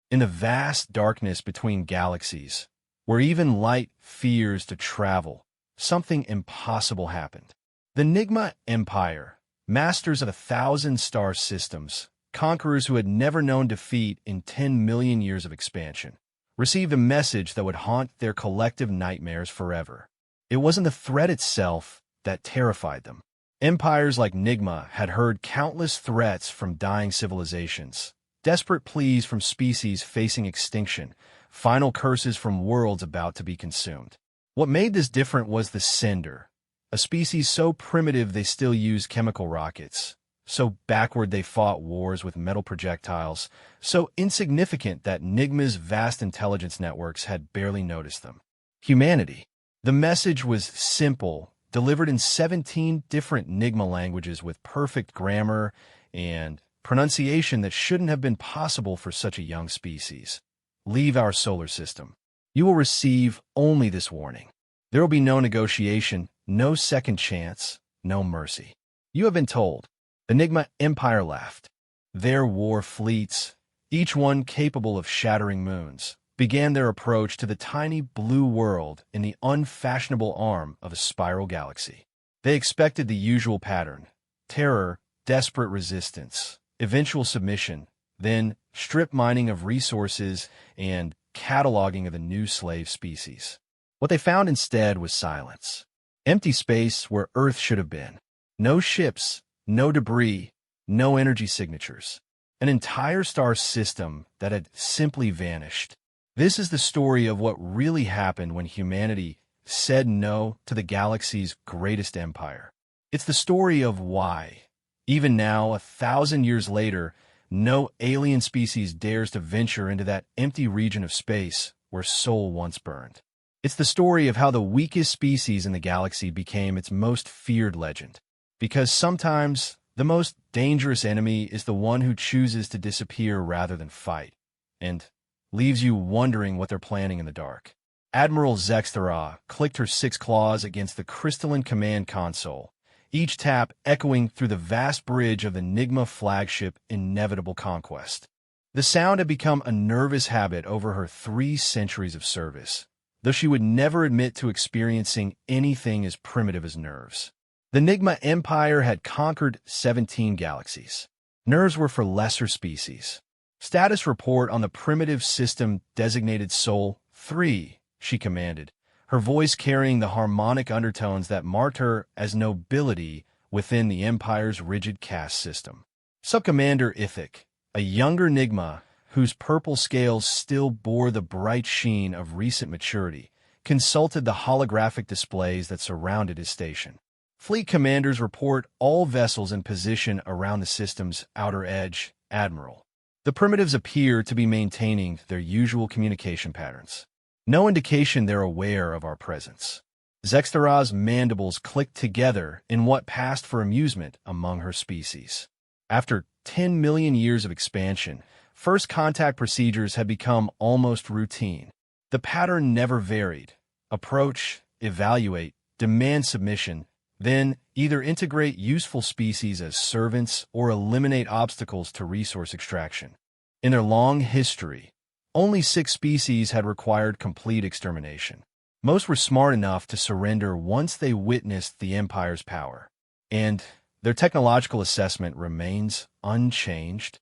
In the vast darkness between galaxies, where even light fears to travel, something impossible happened. The NIGMA Empire, masters of 1,000-star systems, conquerors who had never known defeat in 10 million years of expansion, received a message that would haunt their collective nightmares forever. It wasn't the threat itself that terrified them. Empires like NIGMA had heard countless threats from dying civilizations, desperate pleas from species facing extinction, final curses from worlds about to be consumed. What made this different was the Cinder, a species so primitive they still used chemical rockets, so backward they fought wars with metal projectiles, so insignificant that NIGMA's vast intelligence networks had barely noticed them. Humanity. The message was simple, delivered in 17 different NIGMA languages with perfect grammar and pronunciation that shouldn't have been possible for such a young species. Leave our solar system. You will receive only this warning. There will be no negotiation, no second chance, no mercy. You have been told. The NIGMA Empire laughed. Their war fleets, each one capable of shattering moons, began their approach to the tiny blue world in the unfashionable arm of a spiral galaxy. They expected the usual pattern: terror, desperate resistance, eventual submission, then strip mining of resources and cataloging of the new slave species. What they found instead was silence. Empty space where Earth should have been. No ships, no debris, no energy signatures. An entire star system that had simply vanished. This is the story of what really happened when humanity said no to the galaxy's greatest empire. It's the story of why, even now, 1,000 years later, no alien species dares to venture into that empty region of space where Sol once burned. It's the story of how the weakest species in the galaxy became its most feared legend. Because sometimes the most dangerous enemy is the one who chooses to disappear rather than fight, and leaves you wondering what they're planning in the dark. Admiral Zexthara clicked her 6 claws against the crystalline command console, each tap echoing through the vast bridge of the NIGMA flagship Inevitable Conquest. The sound had become a nervous habit over her 3 centuries of service, though she would never admit to experiencing anything as primitive as nerves. The NIGMA Empire had conquered 17 galaxies. Nerves were for lesser species. Status report on the primitive system designated Sol 3, she commanded, her voice carrying the harmonic undertones that marked her as nobility within the Empire's rigid caste system. Subcommander Ithic, a younger NIGMA whose purple scales still bore the bright sheen of recent maturity, consulted the holographic displays that surrounded his station. Fleet commanders report all vessels in position around the system's outer edge, Admiral. The primitives appear to be maintaining their usual communication patterns. No indication they're aware of our presence. Zexthara's mandibles clicked together in what passed for amusement among her species. After 10 million years of expansion, first contact procedures had become almost routine. The pattern never varied. Approach, evaluate, demand submission, then either integrate useful species as servants or eliminate obstacles to resource extraction. In their long history, only 6 species had required complete extermination. Most were smart enough to surrender once they witnessed the Empire's power, and their technological assessment remains unchanged.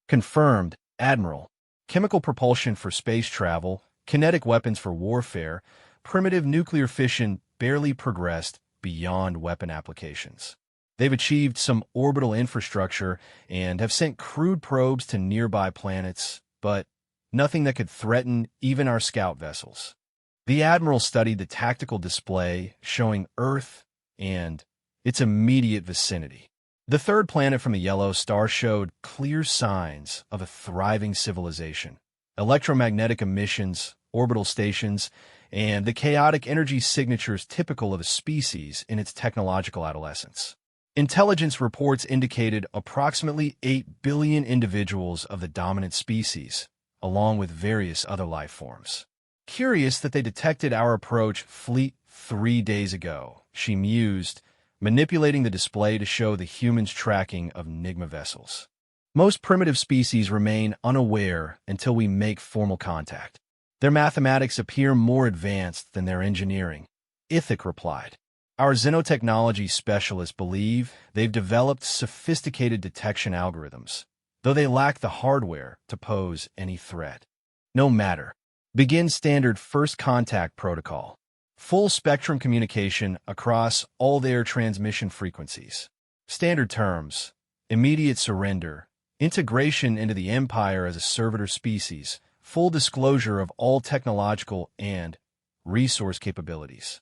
Confirmed, Admiral. Chemical propulsion for space travel, kinetic weapons for warfare, primitive nuclear fission barely progressed beyond weapon applications. They've achieved some orbital infrastructure and have sent crude probes to nearby planets, but nothing that could threaten even our scout vessels. The Admiral studied the tactical display showing Earth and its immediate vicinity. The third planet from the yellow star showed clear signs of a thriving civilization. Electromagnetic emissions, orbital stations, and the chaotic energy signatures typical of a species in its technological adolescence. Intelligence reports indicated approximately 8 billion individuals of the dominant species, along with various other life forms. Curious that they detected our approach fleet 3 days ago, she mused, manipulating the display to show the humans' tracking of NIGMA vessels. Most primitive species remain unaware until we make formal contact. Their mathematics appear more advanced than their engineering, Ithic replied. Our xenotechnology specialists believe they've developed sophisticated detection algorithms, though they lack the hardware to pose any threat. No matter. Begin standard first contact protocol. Full spectrum communication across all their transmission frequencies. Standard terms: immediate surrender, integration into the Empire as a servitor species, full disclosure of all technological and resource capabilities.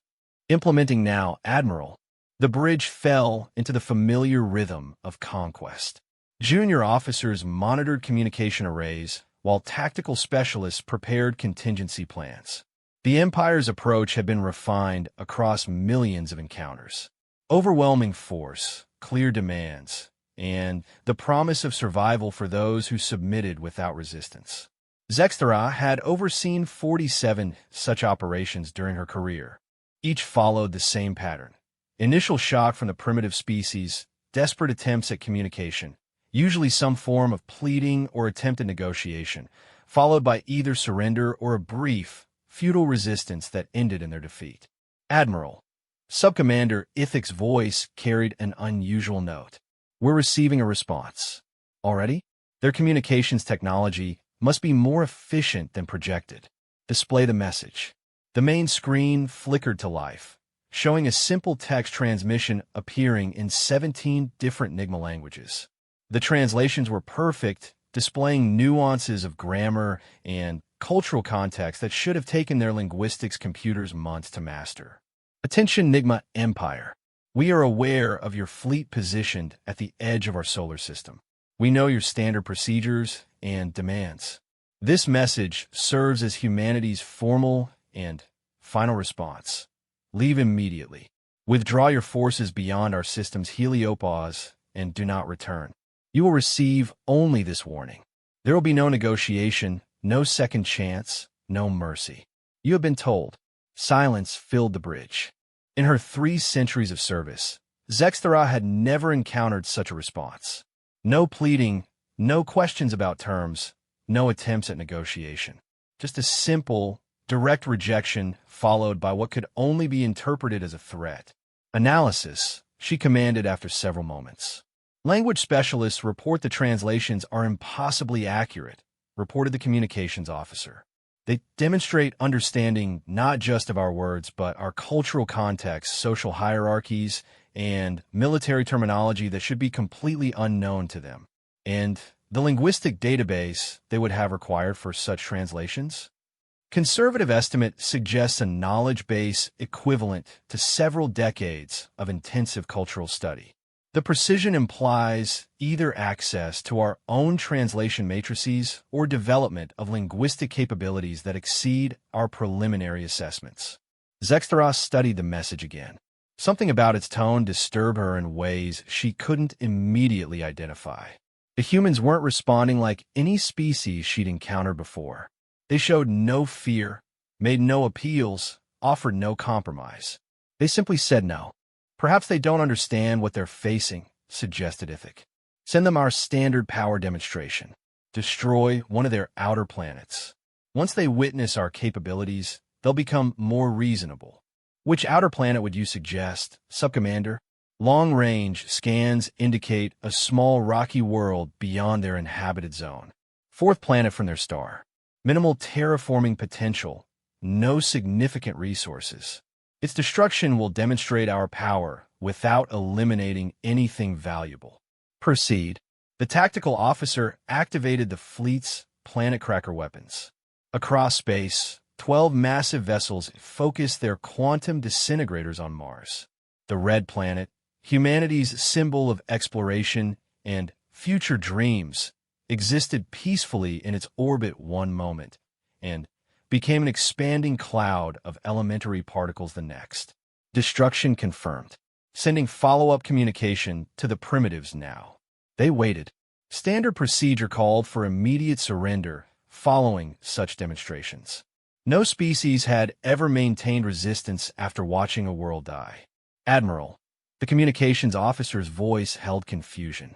Implementing now, Admiral. The bridge fell into the familiar rhythm of conquest. Junior officers monitored communication arrays, while tactical specialists prepared contingency plans. The Empire's approach had been refined across millions of encounters. Overwhelming force, clear demands, and the promise of survival for those who submitted without resistance. Zexthera had overseen 47 such operations during her career. Each followed the same pattern. Initial shock from the primitive species, desperate attempts at communication, usually some form of pleading or attempted negotiation, followed by either surrender or a brief, futile resistance that ended in their defeat. Admiral. Subcommander Ithic's voice carried an unusual note. We're receiving a response. Already? Their communications technology must be more efficient than projected. Display the message. The main screen flickered to life, showing a simple text transmission appearing in 17 different NIGMA languages. The translations were perfect, displaying nuances of grammar and cultural context that should have taken their linguistics computers months to master. Attention NIGMA Empire. We are aware of your fleet positioned at the edge of our solar system. We know your standard procedures and demands. This message serves as humanity's formal and final response. Leave immediately. Withdraw your forces beyond our system's heliopause and do not return. You will receive only this warning. There will be no negotiation, no second chance, no mercy. You have been told. Silence filled the bridge. In her 3 centuries of service, Zexthera had never encountered such a response. No pleading, no questions about terms, no attempts at negotiation. Just a simple, direct rejection followed by what could only be interpreted as a threat. Analysis, she commanded after several moments. Language specialists report the translations are impossibly accurate, reported the communications officer. They demonstrate understanding not just of our words, but our cultural context, social hierarchies, and military terminology that should be completely unknown to them. And the linguistic database they would have required for such translations? Conservative estimate suggests a knowledge base equivalent to several decades of intensive cultural study. The precision implies either access to our own translation matrices or development of linguistic capabilities that exceed our preliminary assessments. Zexthera studied the message again. Something about its tone disturbed her in ways she couldn't immediately identify. The humans weren't responding like any species she'd encountered before. They showed no fear, made no appeals, offered no compromise. They simply said no. Perhaps they don't understand what they're facing, suggested Ithic. Send them our standard power demonstration. Destroy one of their outer planets. Once they witness our capabilities, they'll become more reasonable. Which outer planet would you suggest, Subcommander? Long-range scans indicate a small rocky world beyond their inhabited zone. 4th planet from their star. Minimal terraforming potential, no significant resources. Its destruction will demonstrate our power without eliminating anything valuable. Proceed. The tactical officer activated the fleet's planet cracker weapons. Across space, 12 massive vessels focused their quantum disintegrators on Mars. The Red Planet, humanity's symbol of exploration and future dreams, existed peacefully in its orbit one moment, and became an expanding cloud of elementary particles the next. Destruction confirmed. Sending follow-up communication to the primitives now. They waited. Standard procedure called for immediate surrender following such demonstrations. No species had ever maintained resistance after watching a world die. Admiral. The communications officer's voice held confusion.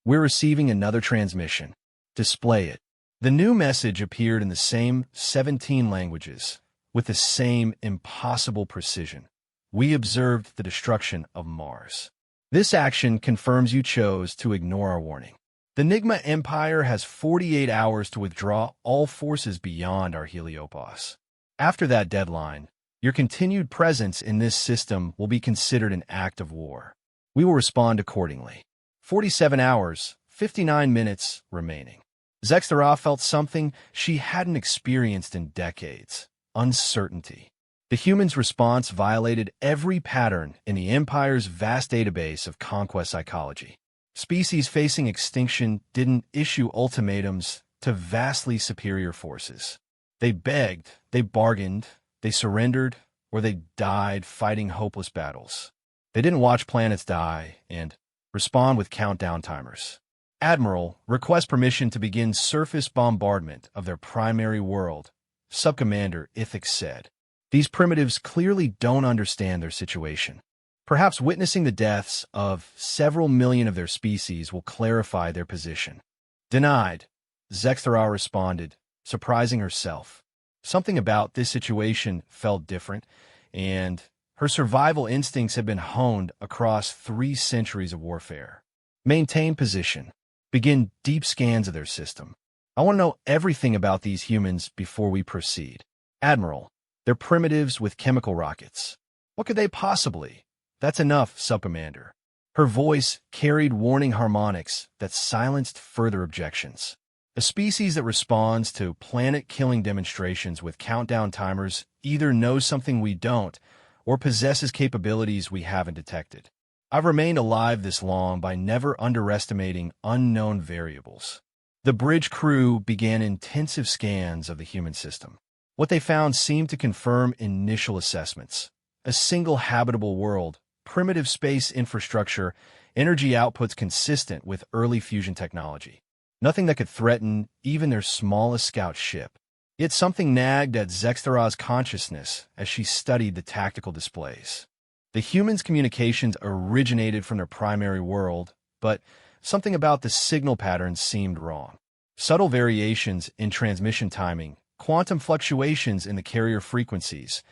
We're receiving another transmission. Display it. The new message appeared in the same 17 languages, with the same impossible precision. We observed the destruction of Mars. This action confirms you chose to ignore our warning. The NIGMA Empire has 48 hours to withdraw all forces beyond our heliopause. After that deadline, your continued presence in this system will be considered an act of war. We will respond accordingly. 47 hours, 59 minutes remaining. Zextara felt something she hadn't experienced in decades: uncertainty. The humans' response violated every pattern in the Empire's vast database of conquest psychology. Species facing extinction didn't issue ultimatums to vastly superior forces. They begged, they bargained, they surrendered, or they died fighting hopeless battles. They didn't watch planets die and respond with countdown timers. Admiral, request permission to begin surface bombardment of their primary world, Subcommander Ithix said. These primitives clearly don't understand their situation. Perhaps witnessing the deaths of several million of their species will clarify their position. Denied, Zextara responded, surprising herself. Something about this situation felt different, and her survival instincts had been honed across 3 centuries of warfare. Maintain position. Begin deep scans of their system. I want to know everything about these humans before we proceed. Admiral, they're primitives with chemical rockets. What could they possibly? That's enough, Subcommander. Her voice carried warning harmonics that silenced further objections. A species that responds to planet-killing demonstrations with countdown timers either knows something we don't or possesses capabilities we haven't detected. I've remained alive this long by never underestimating unknown variables. The bridge crew began intensive scans of the human system. What they found seemed to confirm initial assessments. A single habitable world, primitive space infrastructure, energy outputs consistent with early fusion technology. Nothing that could threaten even their smallest scout ship. Yet something nagged at Zextara's consciousness as she studied the tactical displays. The humans' communications originated from their primary world, but something about the signal patterns seemed wrong. Subtle variations in transmission timing, quantum fluctuations in the carrier frequencies,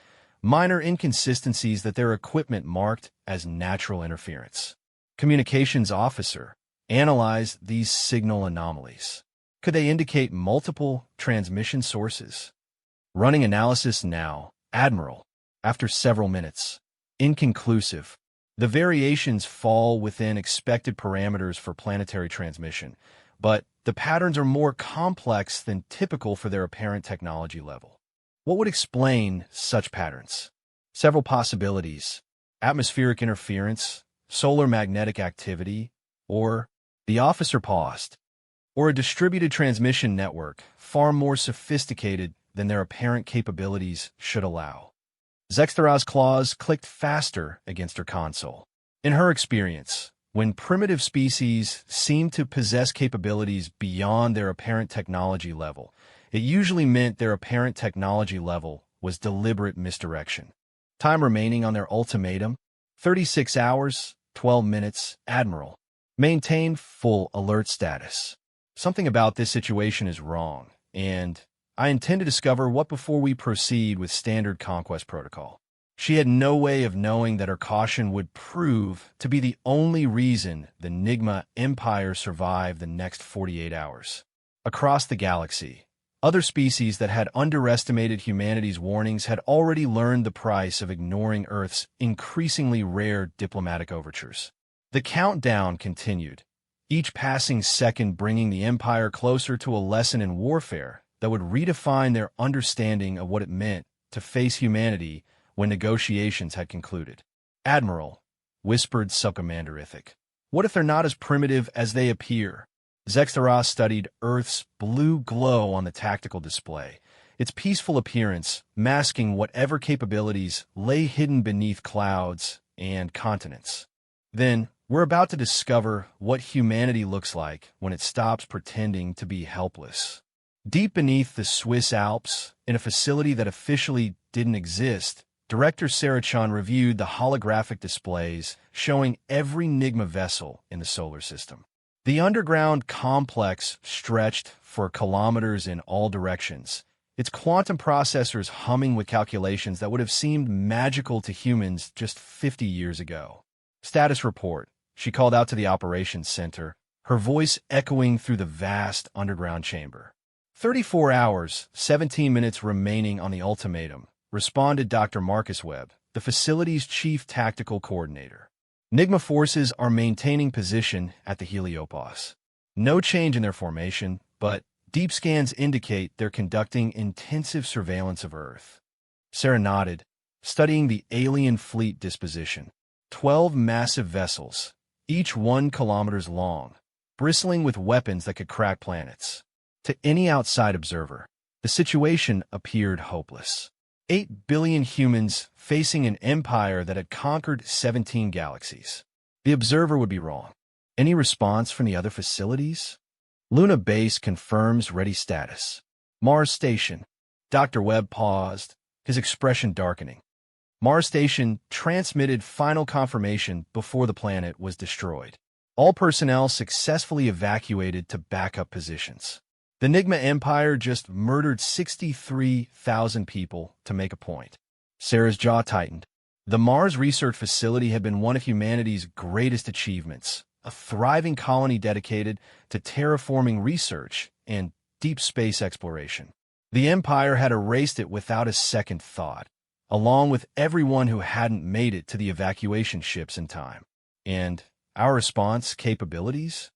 minor inconsistencies that their equipment marked as natural interference. Communications officer analyzed these signal anomalies. Could they indicate multiple transmission sources? Running analysis now, Admiral. After several minutes. Inconclusive. The variations fall within expected parameters for planetary transmission, but the patterns are more complex than typical for their apparent technology level. What would explain such patterns? Several possibilities: atmospheric interference, solar magnetic activity, or the officer paused, or a distributed transmission network far more sophisticated than their apparent capabilities should allow. Zextara's claws clicked faster against her console. In her experience, when primitive species seem to possess capabilities beyond their apparent technology level, it usually meant their apparent technology level was deliberate misdirection. Time remaining on their ultimatum: 36 hours, 12 minutes, Admiral. Maintain full alert status. Something about this situation is wrong, and I intend to discover what before we proceed with standard conquest protocol. She had no way of knowing that her caution would prove to be the only reason the NIGMA Empire survived the next 48 hours. Across the galaxy, other species that had underestimated humanity's warnings had already learned the price of ignoring Earth's increasingly rare diplomatic overtures. The countdown continued, each passing second bringing the Empire closer to a lesson in warfare that would redefine their understanding of what it meant to face humanity when negotiations had concluded. Admiral, whispered Subcommander Ithix, what if they're not as primitive as they appear? Zextara studied Earth's blue glow on the tactical display, its peaceful appearance masking whatever capabilities lay hidden beneath clouds and continents. Then, we're about to discover what humanity looks like when it stops pretending to be helpless. Deep beneath the Swiss Alps, in a facility that officially didn't exist, Director Sarachan reviewed the holographic displays showing every NIGMA vessel in the solar system. The underground complex stretched for kilometers in all directions, its quantum processors humming with calculations that would have seemed magical to humans just 50 years ago. Status report. She called out to the operations center, her voice echoing through the vast underground chamber. 34 hours, 17 minutes remaining on the ultimatum, responded Dr. Marcus Webb, the facility's chief tactical coordinator. NIGMA forces are maintaining position at the heliopause. No change in their formation, but deep scans indicate they're conducting intensive surveillance of Earth. Sarah nodded, studying the alien fleet disposition. 12 massive vessels, each 1 kilometer long, bristling with weapons that could crack planets. To any outside observer, the situation appeared hopeless. 8 billion humans facing an empire that had conquered 17 galaxies. The observer would be wrong. Any response from the other facilities? Luna Base confirms ready status. Mars Station. Dr. Webb paused, his expression darkening. Mars Station transmitted final confirmation before the planet was destroyed. All personnel successfully evacuated to backup positions. The NIGMA Empire just murdered 63,000 people to make a point. Sarah's jaw tightened. The Mars Research Facility had been one of humanity's greatest achievements, a thriving colony dedicated to terraforming research and deep space exploration. The Empire had erased it without a second thought, along with everyone who hadn't made it to the evacuation ships in time. And our response capabilities?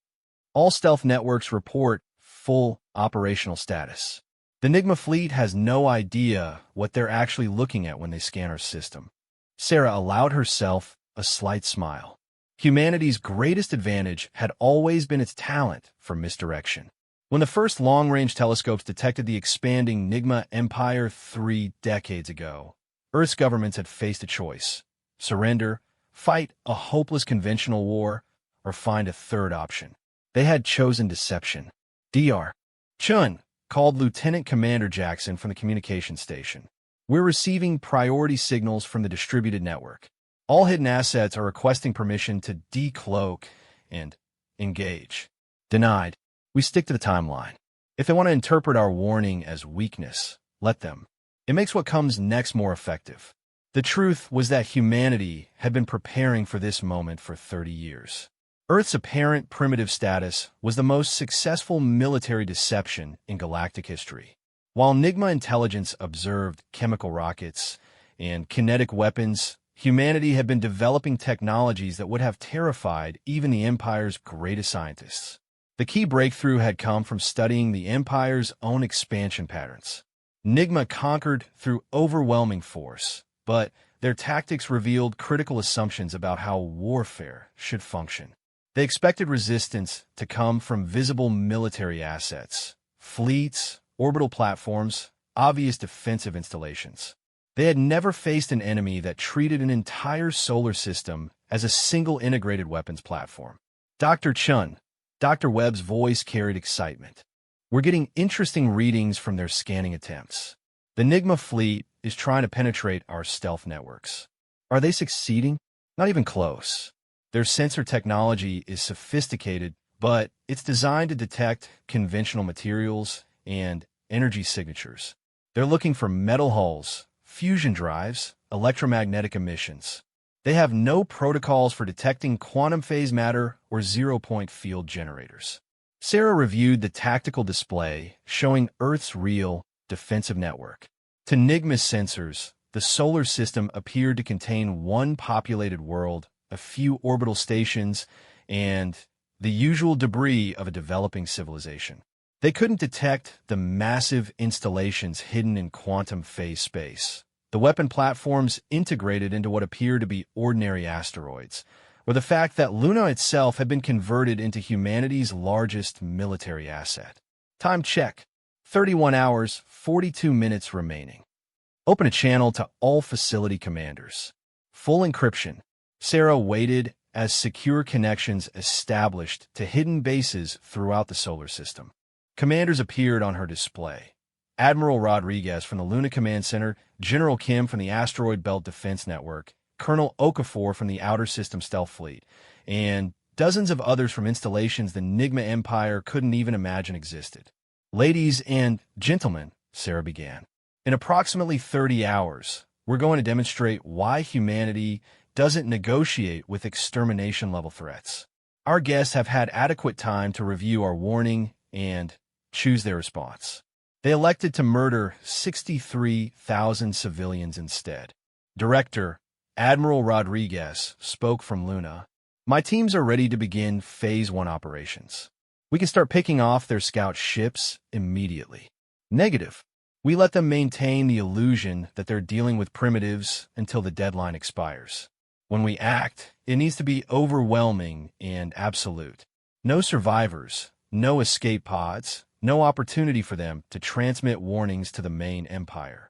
All stealth networks report full operational status. The NIGMA fleet has no idea what they're actually looking at when they scan our system. Sarah allowed herself a slight smile. Humanity's greatest advantage had always been its talent for misdirection. When the first long-range telescopes detected the expanding NIGMA Empire 3 decades ago, Earth's governments had faced a choice: surrender, fight a hopeless conventional war, or find a third option. They had chosen deception. Dr. Chun called Lieutenant Commander Jackson from the communications station. We're receiving priority signals from the distributed network. All hidden assets are requesting permission to decloak and engage. Denied. We stick to the timeline. If they want to interpret our warning as weakness, let them. It makes what comes next more effective. The truth was that humanity had been preparing for this moment for 30 years. Earth's apparent primitive status was the most successful military deception in galactic history. While NIGMA intelligence observed chemical rockets and kinetic weapons, humanity had been developing technologies that would have terrified even the Empire's greatest scientists. The key breakthrough had come from studying the Empire's own expansion patterns. NIGMA conquered through overwhelming force, but their tactics revealed critical assumptions about how warfare should function. They expected resistance to come from visible military assets, fleets, orbital platforms, obvious defensive installations. They had never faced an enemy that treated an entire solar system as a single integrated weapons platform. Dr. Chun, Dr. Webb's voice carried excitement. We're getting interesting readings from their scanning attempts. The NIGMA fleet is trying to penetrate our stealth networks. Are they succeeding? Not even close. Their sensor technology is sophisticated, but it's designed to detect conventional materials and energy signatures. They're looking for metal hulls, fusion drives, electromagnetic emissions. They have no protocols for detecting quantum phase matter or zero-point field generators. Sarah reviewed the tactical display showing Earth's real defensive network. To NIGMA's sensors, the solar system appeared to contain one populated world, a few orbital stations, and the usual debris of a developing civilization. They couldn't detect the massive installations hidden in quantum phase space, the weapon platforms integrated into what appeared to be ordinary asteroids, or the fact that Luna itself had been converted into humanity's largest military asset. Time check. 31 hours, 42 minutes remaining. Open a channel to all facility commanders. Full encryption. Sarah waited as secure connections established to hidden bases throughout the solar system. Commanders appeared on her display. Admiral Rodriguez from the Luna Command Center, General Kim from the Asteroid Belt Defense Network, Colonel Okafor from the Outer System Stealth Fleet, and dozens of others from installations the NIGMA Empire couldn't even imagine existed. "Ladies and gentlemen," Sarah began, "in approximately 30 hours, we're going to demonstrate why humanity doesn't negotiate with extermination-level threats. Our guests have had adequate time to review our warning and choose their response. They elected to murder 63,000 civilians instead." Director Admiral Rodriguez spoke from Luna. "My teams are ready to begin Phase 1 operations. We can start picking off their scout ships immediately." Negative. "We let them maintain the illusion that they're dealing with primitives until the deadline expires. When we act, it needs to be overwhelming and absolute. No survivors, no escape pods, no opportunity for them to transmit warnings to the main empire."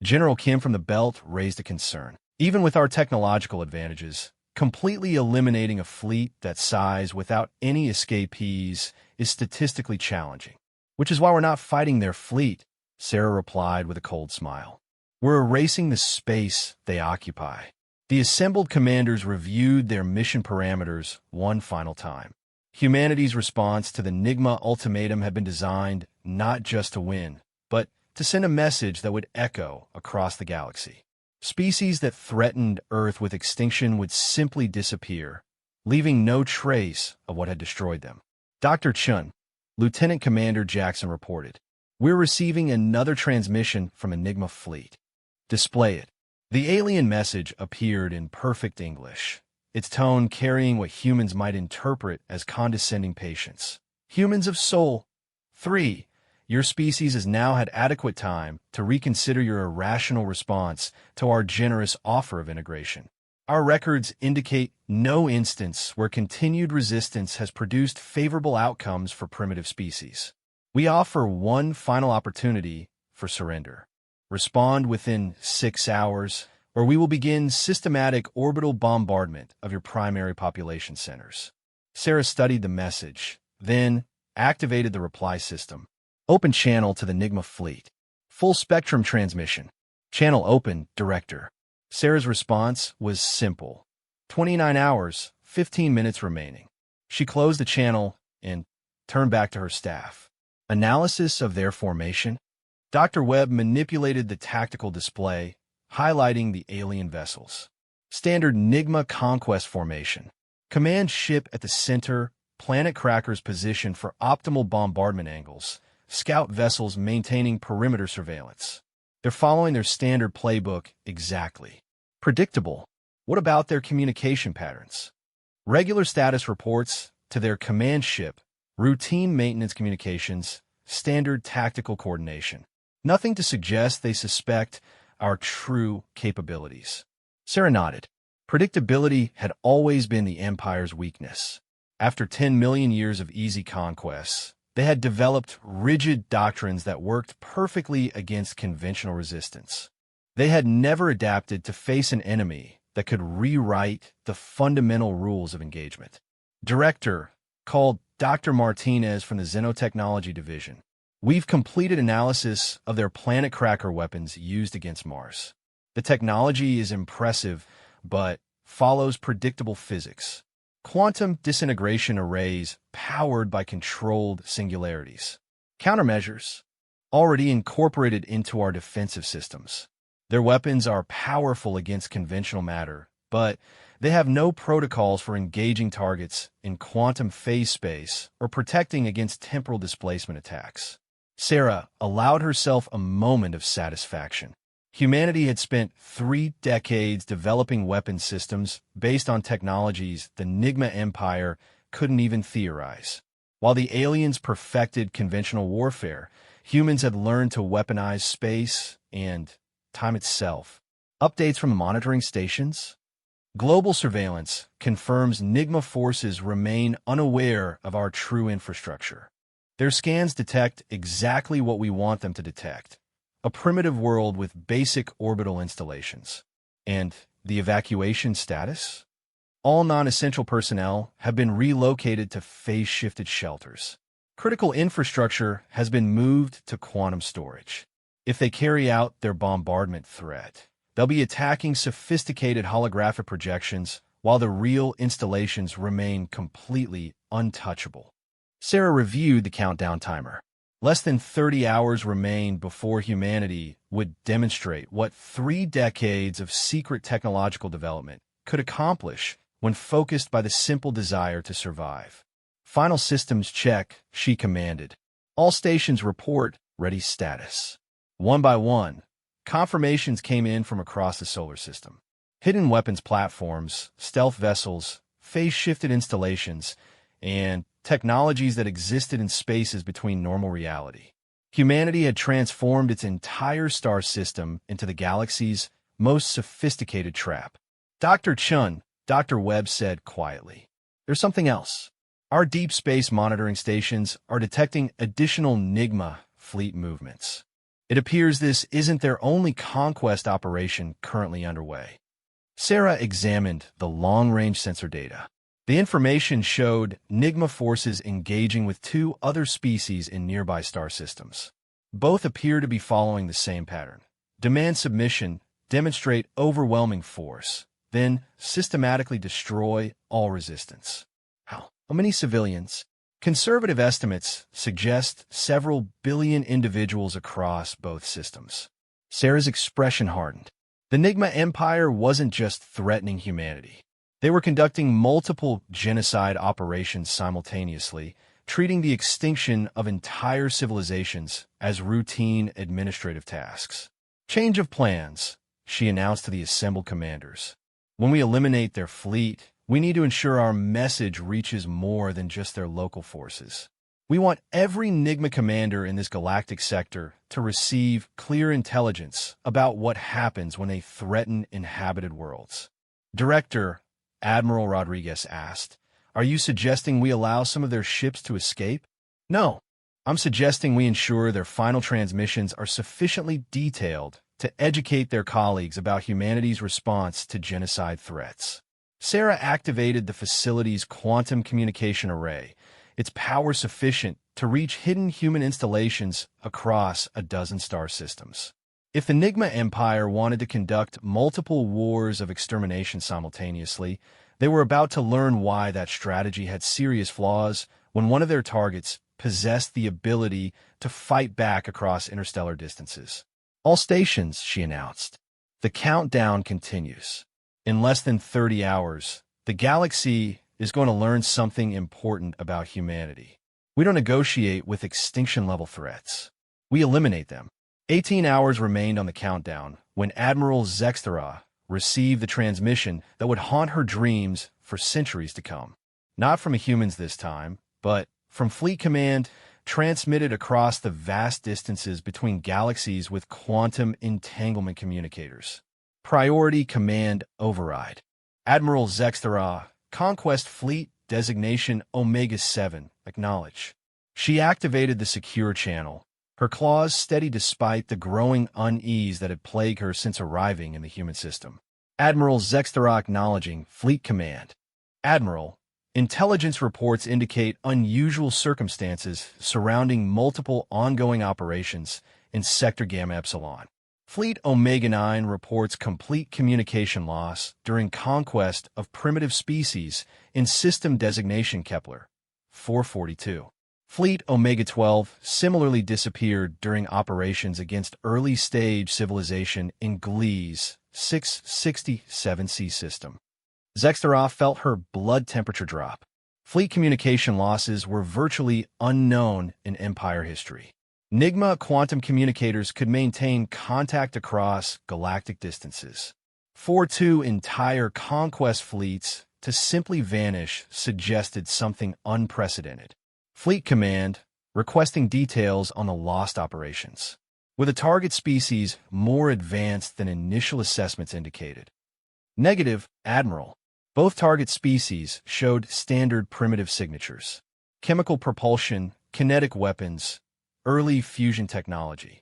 General Kim from the Belt raised a concern. "Even with our technological advantages, completely eliminating a fleet that size without any escapees is statistically challenging. Which is why we're not fighting their fleet," Sarah replied with a cold smile. "We're erasing the space they occupy." The assembled commanders reviewed their mission parameters one final time. Humanity's response to the NIGMA ultimatum had been designed not just to win, but to send a message that would echo across the galaxy. Species that threatened Earth with extinction would simply disappear, leaving no trace of what had destroyed them. "Dr. Chun," Lieutenant Commander Jackson reported, "we're receiving another transmission from a NIGMA fleet. Display it." The alien message appeared in perfect English, its tone carrying what humans might interpret as condescending patience. "Humans of Sol 3. Your species has now had adequate time to reconsider your irrational response to our generous offer of integration. Our records indicate no instance where continued resistance has produced favorable outcomes for primitive species. We offer one final opportunity for surrender. Respond within 6 hours, or we will begin systematic orbital bombardment of your primary population centers." Sarah studied the message, then activated the reply system. "Open channel to the NIGMA fleet. Full spectrum transmission. Channel open, Director." Sarah's response was simple. 29 hours, 15 minutes remaining. She closed the channel and turned back to her staff. Analysis of their formation. Dr. Webb manipulated the tactical display, highlighting the alien vessels. Standard NIGMA conquest formation. Command ship at the center, planet crackers positioned for optimal bombardment angles, scout vessels maintaining perimeter surveillance. They're following their standard playbook exactly. Predictable. What about their communication patterns? Regular status reports to their command ship, routine maintenance communications, standard tactical coordination. Nothing to suggest they suspect our true capabilities. Sarah nodded. Predictability had always been the Empire's weakness. After 10 million years of easy conquests, they had developed rigid doctrines that worked perfectly against conventional resistance. They had never adapted to face an enemy that could rewrite the fundamental rules of engagement. Director called Dr. Martinez from the Xenotechnology Division. "We've completed analysis of their planet cracker weapons used against Mars. The technology is impressive, but follows predictable physics. Quantum disintegration arrays powered by controlled singularities. Countermeasures already incorporated into our defensive systems. Their weapons are powerful against conventional matter, but they have no protocols for engaging targets in quantum phase space or protecting against temporal displacement attacks." Sarah allowed herself a moment of satisfaction. Humanity had spent 3 decades developing weapon systems based on technologies the NIGMA Empire couldn't even theorize. While the aliens perfected conventional warfare, humans had learned to weaponize space and time itself. Updates from the monitoring stations. Global surveillance confirms NIGMA forces remain unaware of our true infrastructure. Their scans detect exactly what we want them to detect: a primitive world with basic orbital installations. And the evacuation status? All non-essential personnel have been relocated to phase-shifted shelters. Critical infrastructure has been moved to quantum storage. If they carry out their bombardment threat, they'll be attacking sophisticated holographic projections while the real installations remain completely untouchable. Sarah reviewed the countdown timer. Less than 30 hours remained before humanity would demonstrate what 3 decades of secret technological development could accomplish when focused by the simple desire to survive. Final systems check, she commanded. All stations report ready status. One by one, confirmations came in from across the solar system. Hidden weapons platforms, stealth vessels, phase-shifted installations, and technologies that existed in spaces between normal reality. Humanity had transformed its entire star system into the galaxy's most sophisticated trap. Dr. Chun, Dr. Webb said quietly, "There's something else. Our deep space monitoring stations are detecting additional NIGMA fleet movements. It appears this isn't their only conquest operation currently underway." Sarah examined the long-range sensor data. The information showed NIGMA forces engaging with 2 other species in nearby star systems. Both appear to be following the same pattern. Demand submission, demonstrate overwhelming force, then systematically destroy all resistance. How many civilians? Conservative estimates suggest several billion individuals across both systems. Sarah's expression hardened. The NIGMA Empire wasn't just threatening humanity. They were conducting multiple genocide operations simultaneously, treating the extinction of entire civilizations as routine administrative tasks. "Change of plans," she announced to the assembled commanders. "When we eliminate their fleet, we need to ensure our message reaches more than just their local forces. We want every NIGMA commander in this galactic sector to receive clear intelligence about what happens when they threaten inhabited worlds." Director Admiral Rodriguez asked, "Are you suggesting we allow some of their ships to escape?" "No. I'm suggesting we ensure their final transmissions are sufficiently detailed to educate their colleagues about humanity's response to genocide threats." Sarah activated the facility's quantum communication array, its power sufficient to reach hidden human installations across a dozen star systems. If the NIGMA Empire wanted to conduct multiple wars of extermination simultaneously, they were about to learn why that strategy had serious flaws when one of their targets possessed the ability to fight back across interstellar distances. "All stations," she announced. "The countdown continues. In less than 30 hours, the galaxy is going to learn something important about humanity. We don't negotiate with extinction-level threats. We eliminate them." 18 hours remained on the countdown when Admiral Zextera received the transmission that would haunt her dreams for centuries to come. Not from humans this time, but from Fleet Command, transmitted across the vast distances between galaxies with quantum entanglement communicators. Priority Command Override. Admiral Zextera, Conquest Fleet Designation Omega-7, acknowledge. She activated the secure channel, her claws steady despite the growing unease that had plagued her since arriving in the human system. Admiral Zextera acknowledging Fleet Command. Admiral, intelligence reports indicate unusual circumstances surrounding multiple ongoing operations in Sector Gamma Epsilon. Fleet Omega-9 reports complete communication loss during conquest of primitive species in System Designation Kepler 442. Fleet Omega-12 similarly disappeared during operations against early-stage civilization in Gliese 667C system. Zextera felt her blood temperature drop. Fleet communication losses were virtually unknown in Empire history. NIGMA quantum communicators could maintain contact across galactic distances. For 2 entire conquest fleets to simply vanish suggested something unprecedented. Fleet Command, requesting details on the lost operations. With a target species more advanced than initial assessments indicated. Negative, Admiral. Both target species showed standard primitive signatures. Chemical propulsion, kinetic weapons, early fusion technology.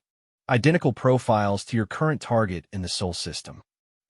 Identical profiles to your current target in the Sol system.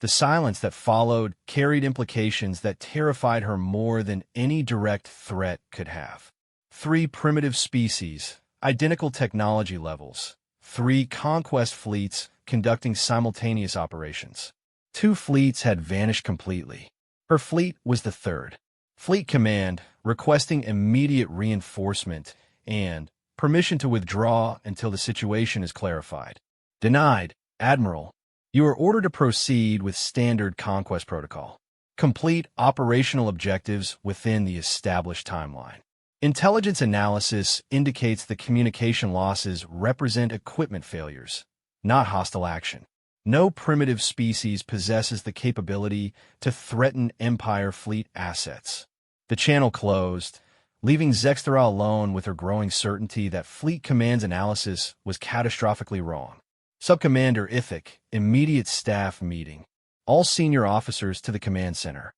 The silence that followed carried implications that terrified her more than any direct threat could have. 3 primitive species, identical technology levels. 3 conquest fleets conducting simultaneous operations. 2 fleets had vanished completely. Her fleet was the third. Fleet Command, requesting immediate reinforcement and permission to withdraw until the situation is clarified. Denied, Admiral. You are ordered to proceed with standard conquest protocol. Complete operational objectives within the established timeline. Intelligence analysis indicates the communication losses represent equipment failures, not hostile action. No primitive species possesses the capability to threaten Empire fleet assets. The channel closed, leaving Zexthera alone with her growing certainty that Fleet Command's analysis was catastrophically wrong. Subcommander Ithic, immediate staff meeting. All senior officers to the command center.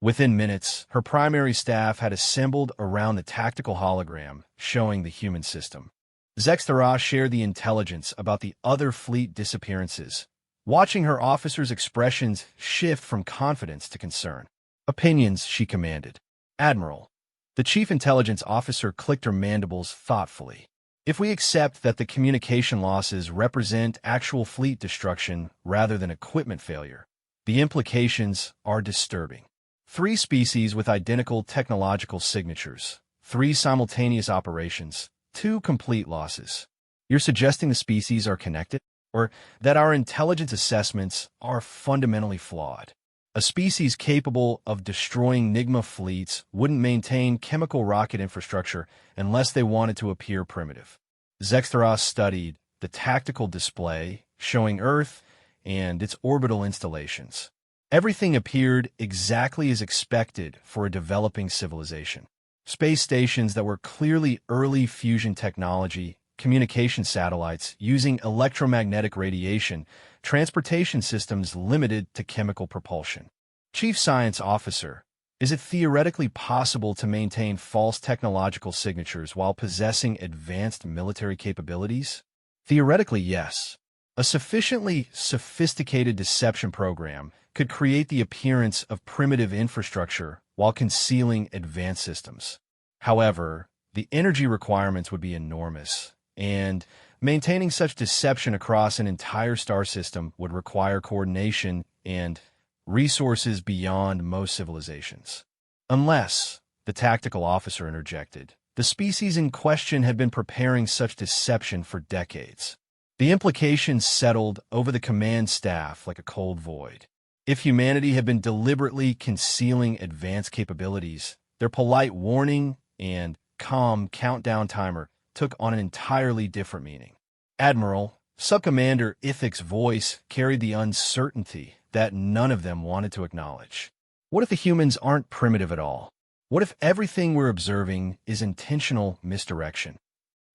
Within minutes, her primary staff had assembled around the tactical hologram showing the human system. Zexthera shared the intelligence about the other fleet disappearances, watching her officers' expressions shift from confidence to concern. Opinions, she commanded. Admiral. The chief intelligence officer clicked her mandibles thoughtfully. If we accept that the communication losses represent actual fleet destruction rather than equipment failure, the implications are disturbing. 3 species with identical technological signatures, 3 simultaneous operations, 2 complete losses. You're suggesting the species are connected? Or that our intelligence assessments are fundamentally flawed? A species capable of destroying NIGMA fleets wouldn't maintain chemical rocket infrastructure unless they wanted to appear primitive. Zexthera studied the tactical display showing Earth and its orbital installations. Everything appeared exactly as expected for a developing civilization. Space stations that were clearly early fusion technology, communication satellites using electromagnetic radiation, transportation systems limited to chemical propulsion. Chief Science Officer, is it theoretically possible to maintain false technological signatures while possessing advanced military capabilities? Theoretically, yes. A sufficiently sophisticated deception program could create the appearance of primitive infrastructure while concealing advanced systems. However, the energy requirements would be enormous, and maintaining such deception across an entire star system would require coordination and resources beyond most civilizations. Unless, the tactical officer interjected, the species in question had been preparing such deception for decades. The implications settled over the command staff like a cold void. If humanity had been deliberately concealing advanced capabilities, their polite warning and calm countdown timer took on an entirely different meaning. Admiral, Subcommander Ithic's voice carried the uncertainty that none of them wanted to acknowledge. What if the humans aren't primitive at all? What if everything we're observing is intentional misdirection?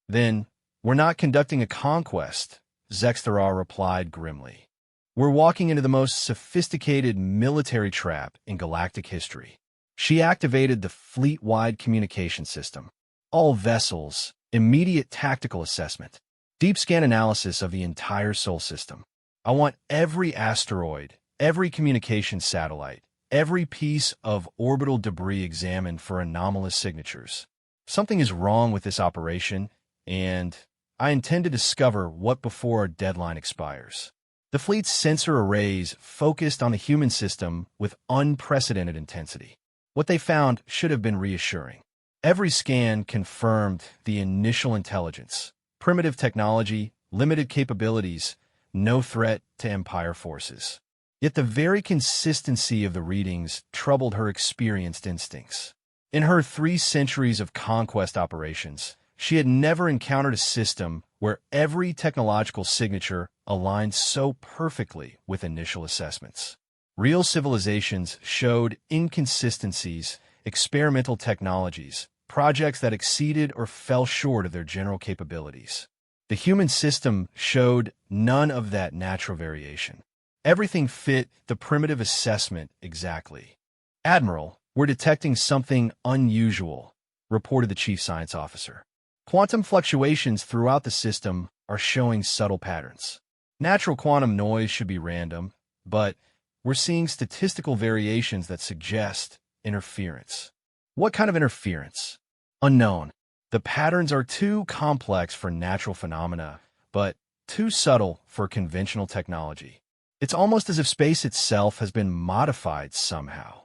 Then, we're not conducting a conquest, Zexthera replied grimly. We're walking into the most sophisticated military trap in galactic history. She activated the fleet-wide communication system. All vessels, immediate tactical assessment, deep scan analysis of the entire Sol system. I want every asteroid, every communication satellite, every piece of orbital debris examined for anomalous signatures. Something is wrong with this operation, and I intend to discover what before our deadline expires. The fleet's sensor arrays focused on the human system with unprecedented intensity. What they found should have been reassuring. Every scan confirmed the initial intelligence, primitive technology, limited capabilities, no threat to Empire forces. Yet the very consistency of the readings troubled her experienced instincts. In her 3 centuries of conquest operations, she had never encountered a system where every technological signature aligned so perfectly with initial assessments. Real civilizations showed inconsistencies, experimental technologies, projects that exceeded or fell short of their general capabilities. The human system showed none of that natural variation. Everything fit the primitive assessment exactly. Admiral, we're detecting something unusual, reported the chief science officer. Quantum fluctuations throughout the system are showing subtle patterns. Natural quantum noise should be random, but we're seeing statistical variations that suggest interference. What kind of interference? Unknown. The patterns are too complex for natural phenomena, but too subtle for conventional technology. It's almost as if space itself has been modified somehow.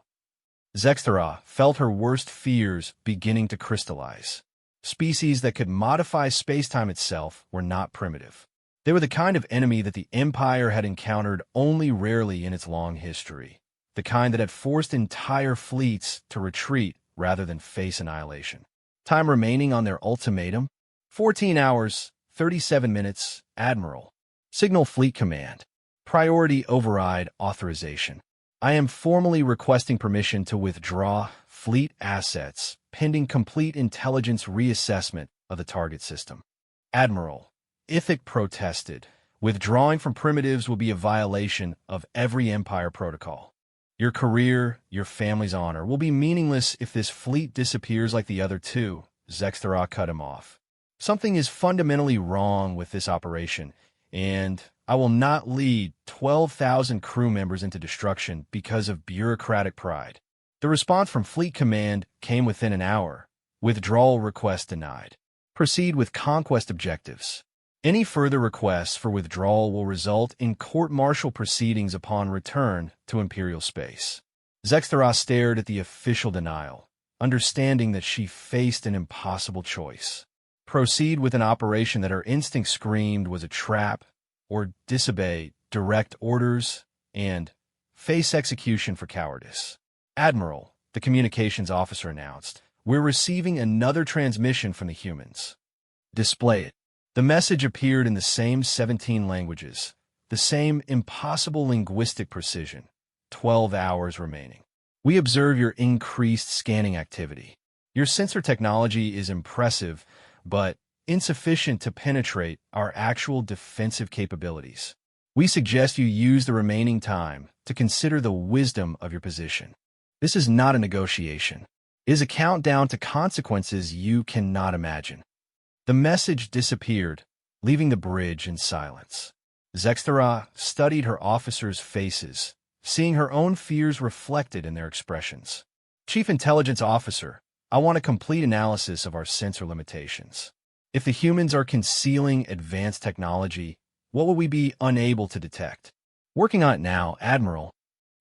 Zexthera felt her worst fears beginning to crystallize. Species that could modify space-time itself were not primitive. They were the kind of enemy that the Empire had encountered only rarely in its long history, the kind that had forced entire fleets to retreat rather than face annihilation. Time remaining on their ultimatum? 14 hours, 37 minutes, Admiral. Signal Fleet Command. Priority Override Authorization. I am formally requesting permission to withdraw fleet assets pending complete intelligence reassessment of the target system. Admiral. Ithic protested. Withdrawing from primitives will be a violation of every Empire protocol. Your career, your family's honor, will be meaningless if this fleet disappears like the other two. Zexthera cut him off. Something is fundamentally wrong with this operation, and I will not lead 12,000 crew members into destruction because of bureaucratic pride. The response from Fleet Command came within an hour. Withdrawal request denied. Proceed with conquest objectives. Any further requests for withdrawal will result in court-martial proceedings upon return to Imperial space. Zexthera stared at the official denial, understanding that she faced an impossible choice. Proceed with an operation that her instinct screamed was a trap, or disobey direct orders, and face execution for cowardice. Admiral, the communications officer announced, we're receiving another transmission from the humans. Display it. The message appeared in the same 17 languages, the same impossible linguistic precision. 12 hours remaining. We observe your increased scanning activity. Your sensor technology is impressive, but insufficient to penetrate our actual defensive capabilities. We suggest you use the remaining time to consider the wisdom of your position. This is not a negotiation. It is a countdown to consequences you cannot imagine. The message disappeared, leaving the bridge in silence. Zexthera studied her officers' faces, seeing her own fears reflected in their expressions. Chief Intelligence Officer, I want a complete analysis of our sensor limitations. If the humans are concealing advanced technology, what will we be unable to detect? Working on it now, Admiral.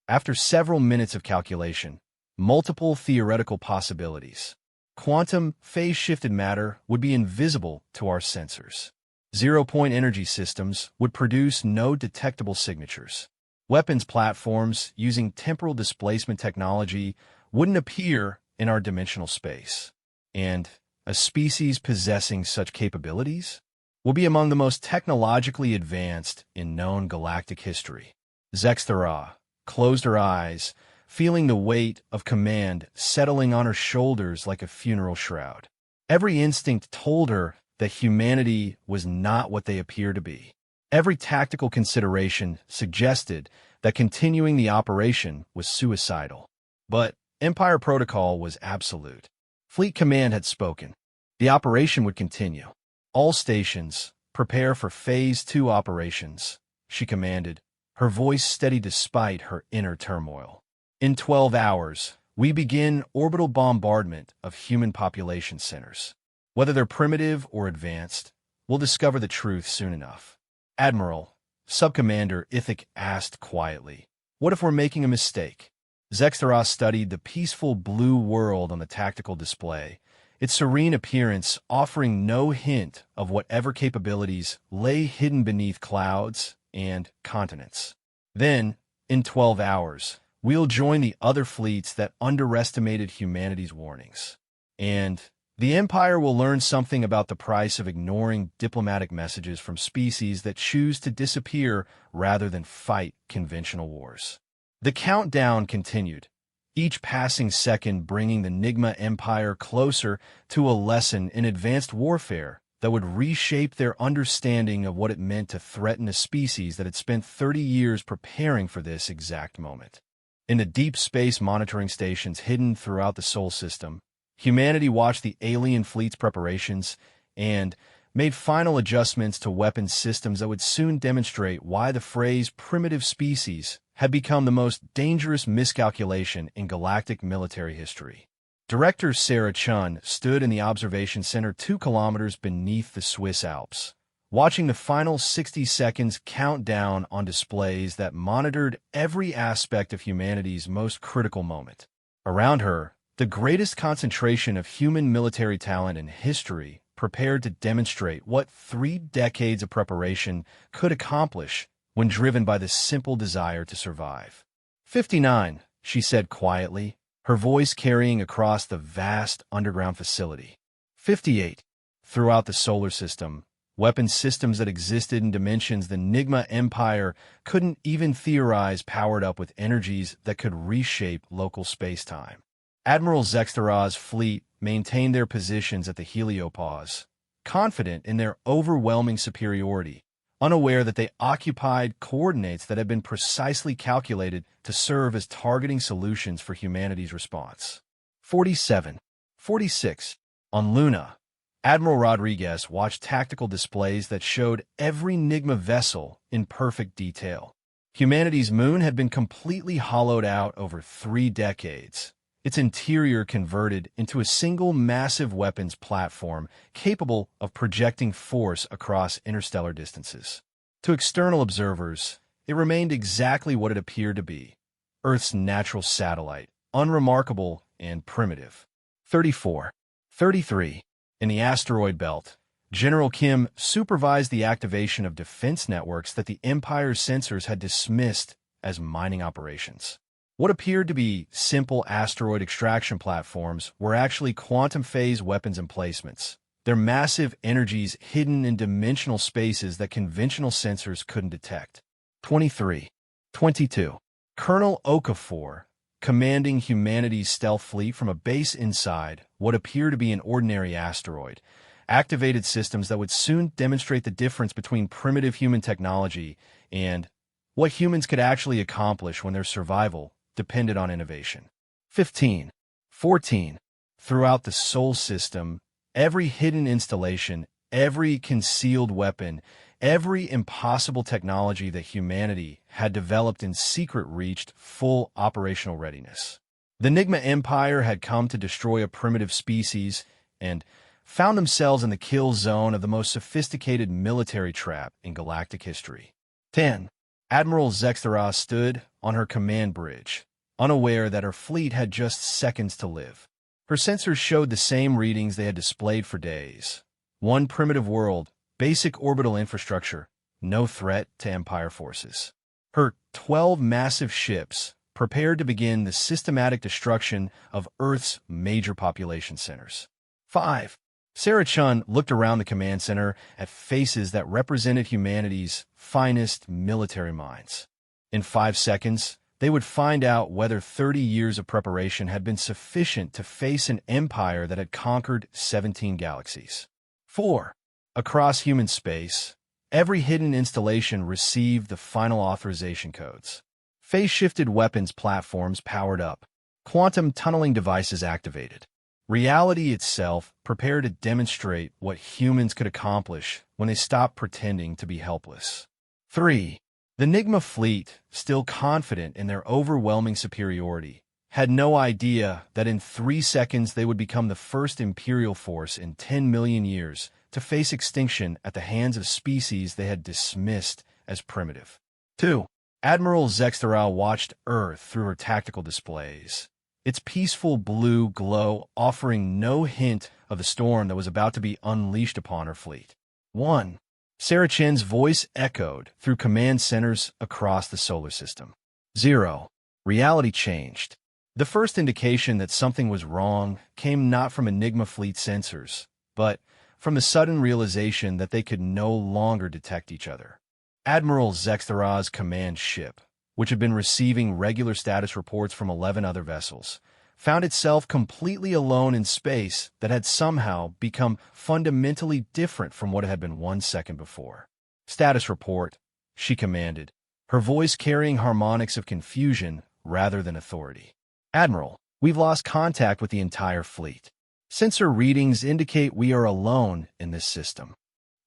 After several minutes of calculation, multiple theoretical possibilities. Quantum phase-shifted matter would be invisible to our sensors. Zero-point energy systems would produce no detectable signatures. Weapons platforms using temporal displacement technology wouldn't appear in our dimensional space. And a species possessing such capabilities will be among the most technologically advanced in known galactic history. Zexthera closed her eyes, feeling the weight of command settling on her shoulders like a funeral shroud. Every instinct told her that humanity was not what they appear to be. Every tactical consideration suggested that continuing the operation was suicidal. But Empire protocol was absolute. Fleet Command had spoken. The operation would continue. All stations, prepare for Phase 2 operations, she commanded, her voice steady despite her inner turmoil. In 12 hours, we begin orbital bombardment of human population centers. Whether they're primitive or advanced, we'll discover the truth soon enough. Admiral, Subcommander Ithic asked quietly, what if we're making a mistake? Zexthera studied the peaceful blue world on the tactical display, its serene appearance offering no hint of whatever capabilities lay hidden beneath clouds and continents. Then, in 12 hours, we'll join the other fleets that underestimated humanity's warnings. And the Empire will learn something about the price of ignoring diplomatic messages from species that choose to disappear rather than fight conventional wars. The countdown continued, each passing second bringing the NIGMA Empire closer to a lesson in advanced warfare that would reshape their understanding of what it meant to threaten a species that had spent 30 years preparing for this exact moment. In the deep space monitoring stations hidden throughout the Sol system, humanity watched the alien fleet's preparations and made final adjustments to weapons systems that would soon demonstrate why the phrase primitive species had become the most dangerous miscalculation in galactic military history. Director Sarah Chun stood in the observation center 2 kilometers beneath the Swiss Alps, watching the final 60 seconds count down on displays that monitored every aspect of humanity's most critical moment. Around her, the greatest concentration of human military talent in history prepared to demonstrate what 3 decades of preparation could accomplish when driven by the simple desire to survive. 59, she said quietly, her voice carrying across the vast underground facility. 58. Throughout the solar system, weapon systems that existed in dimensions the NIGMA Empire couldn't even theorize powered up with energies that could reshape local space-time. Admiral Zextara's fleet maintained their positions at the heliopause, confident in their overwhelming superiority, unaware that they occupied coordinates that had been precisely calculated to serve as targeting solutions for humanity's response. 47. 46. On Luna, Admiral Rodriguez watched tactical displays that showed every NIGMA vessel in perfect detail. Humanity's moon had been completely hollowed out over 3 decades, its interior converted into a single massive weapons platform capable of projecting force across interstellar distances. To external observers, it remained exactly what it appeared to be: Earth's natural satellite, unremarkable and primitive. 34. 33. In the asteroid belt, General Kim supervised the activation of defense networks that the Empire's sensors had dismissed as mining operations. What appeared to be simple asteroid extraction platforms were actually quantum phase weapons emplacements, their massive energies hidden in dimensional spaces that conventional sensors couldn't detect. 23. 22. Colonel Okafor, commanding humanity's stealth fleet from a base inside what appeared to be an ordinary asteroid, activated systems that would soon demonstrate the difference between primitive human technology and what humans could actually accomplish when their survival depended on innovation. 15. 14. Throughout the Sol system, every hidden installation, every concealed weapon, every impossible technology that humanity had developed in secret reached full operational readiness. The NIGMA Empire had come to destroy a primitive species and found themselves in the kill zone of the most sophisticated military trap in galactic history. 10. Admiral Zextara stood on her command bridge, unaware that her fleet had just seconds to live. Her sensors showed the same readings they had displayed for days. One primitive world, basic orbital infrastructure, no threat to Empire forces. Her 12 massive ships prepared to begin the systematic destruction of Earth's major population centers. 5. Sarah Chun looked around the command center at faces that represented humanity's finest military minds. In 5 seconds, they would find out whether 30 years of preparation had been sufficient to face an empire that had conquered 17 galaxies. 4. Across human space, every hidden installation received the final authorization codes. Phase-shifted weapons platforms powered up. Quantum tunneling devices activated. Reality itself prepared to demonstrate what humans could accomplish when they stopped pretending to be helpless. 3. The NIGMA fleet, still confident in their overwhelming superiority, had no idea that in 3 seconds they would become the first Imperial force in 10 million years to face extinction at the hands of species they had dismissed as primitive. 2. Admiral Zextara watched Earth through her tactical displays, its peaceful blue glow offering no hint of the storm that was about to be unleashed upon her fleet. 1. Sarah Chen's voice echoed through command centers across the solar system. 0. Reality changed. The first indication that something was wrong came not from Enigma fleet sensors, but from the sudden realization that they could no longer detect each other. Admiral Zextara's command ship, which had been receiving regular status reports from 11 other vessels, found itself completely alone in space that had somehow become fundamentally different from what it had been 1 second before. Status report, she commanded, her voice carrying harmonics of confusion rather than authority. Admiral, we've lost contact with the entire fleet. Sensor readings indicate we are alone in this system.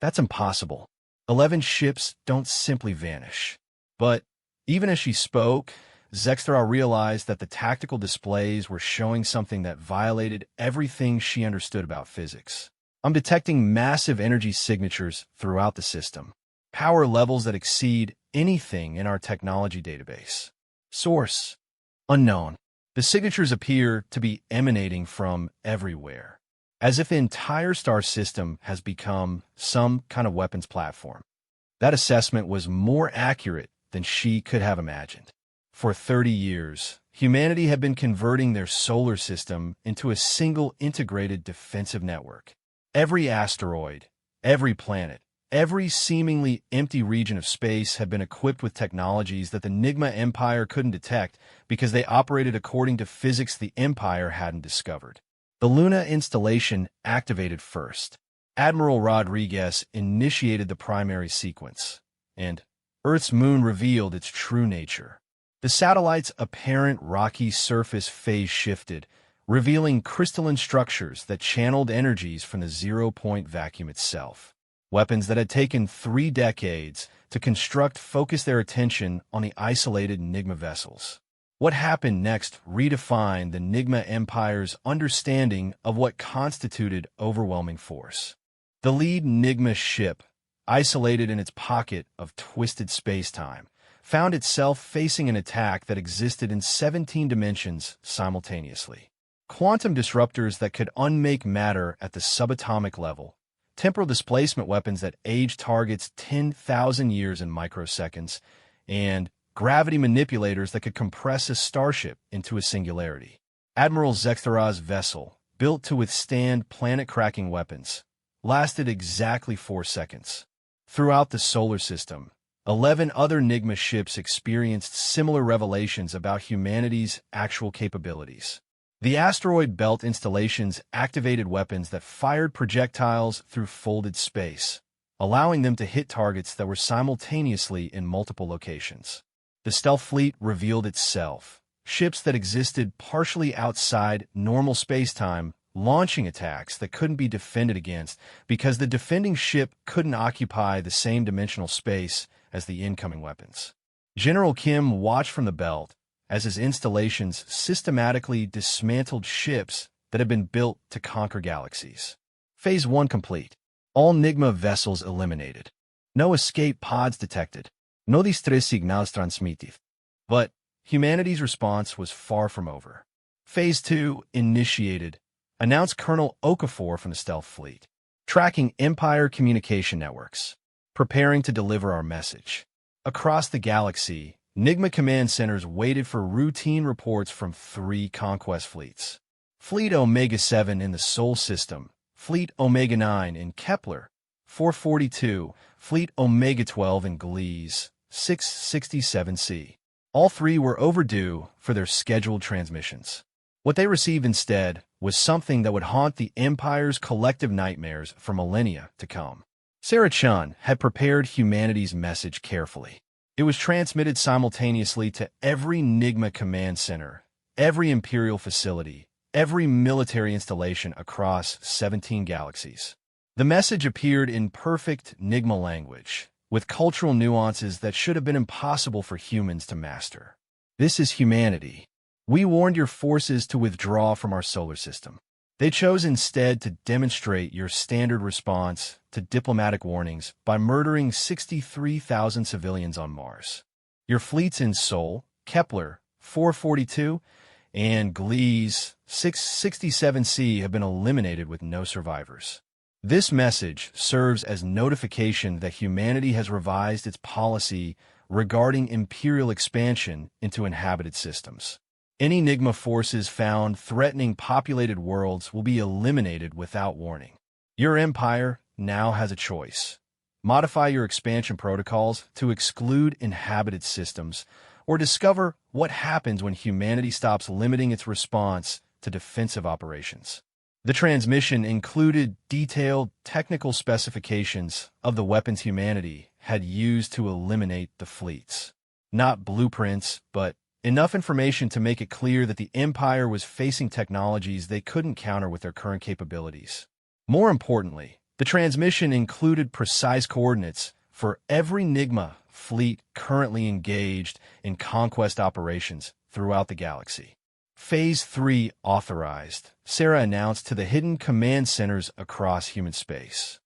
That's impossible. 11 ships don't simply vanish. But even as she spoke, Zextara realized that the tactical displays were showing something that violated everything she understood about physics. I'm detecting massive energy signatures throughout the system, power levels that exceed anything in our technology database. Source: unknown. The signatures appear to be emanating from everywhere, as if the entire star system has become some kind of weapons platform. That assessment was more accurate than she could have imagined. For 30 years, humanity had been converting their solar system into a single integrated defensive network. Every asteroid, every planet, every seemingly empty region of space had been equipped with technologies that the NIGMA Empire couldn't detect because they operated according to physics the Empire hadn't discovered. The Luna installation activated first. Admiral Rodriguez initiated the primary sequence, and Earth's moon revealed its true nature. The satellite's apparent rocky surface phase shifted, revealing crystalline structures that channeled energies from the zero-point vacuum itself. Weapons that had taken 3 decades to construct focused their attention on the isolated NIGMA vessels. What happened next redefined the NIGMA Empire's understanding of what constituted overwhelming force. The lead NIGMA ship, isolated in its pocket of twisted space-time, found itself facing an attack that existed in 17 dimensions simultaneously. Quantum disruptors that could unmake matter at the subatomic level, temporal displacement weapons that age targets 10,000 years in microseconds, and gravity manipulators that could compress a starship into a singularity. Admiral Zextara's vessel, built to withstand planet-cracking weapons, lasted exactly 4 seconds. Throughout the solar system, 11 other NIGMA ships experienced similar revelations about humanity's actual capabilities. The asteroid belt installations activated weapons that fired projectiles through folded space, allowing them to hit targets that were simultaneously in multiple locations. The stealth fleet revealed itself, ships that existed partially outside normal space-time, launching attacks that couldn't be defended against because the defending ship couldn't occupy the same dimensional space as the incoming weapons. General Kim watched from the belt as his installations systematically dismantled ships that had been built to conquer galaxies. Phase 1 complete. All NIGMA vessels eliminated. No escape pods detected. No distress signals transmitted. But humanity's response was far from over. Phase 2 initiated, announced Colonel Okafor from the stealth fleet. Tracking Empire communication networks. Preparing to deliver our message. Across the galaxy, NIGMA command centers waited for routine reports from 3 conquest fleets. Fleet Omega-7 in the Sol system, Fleet Omega-9 in Kepler, 442, Fleet Omega-12 in Gliese, 667c. All 3 were overdue for their scheduled transmissions. What they received instead was something that would haunt the Empire's collective nightmares for millennia to come. Sarah Chun had prepared humanity's message carefully. It was transmitted simultaneously to every NIGMA command center, every Imperial facility, every military installation across 17 galaxies. The message appeared in perfect NIGMA language, with cultural nuances that should have been impossible for humans to master. This is humanity. We warned your forces to withdraw from our solar system. They chose instead to demonstrate your standard response to diplomatic warnings by murdering 63,000 civilians on Mars. Your fleets in Sol, Kepler, 442, and Gliese, 667c have been eliminated with no survivors. This message serves as notification that humanity has revised its policy regarding imperial expansion into inhabited systems. Any NIGMA forces found threatening populated worlds will be eliminated without warning. Your empire now has a choice. Modify your expansion protocols to exclude inhabited systems, or discover what happens when humanity stops limiting its response to defensive operations. The transmission included detailed technical specifications of the weapons humanity had used to eliminate the fleets. Not blueprints, but enough information to make it clear that the Empire was facing technologies they couldn't counter with their current capabilities. More importantly, the transmission included precise coordinates for every NIGMA fleet currently engaged in conquest operations throughout the galaxy. Phase 3 authorized, Sarah announced to the hidden command centers across human space.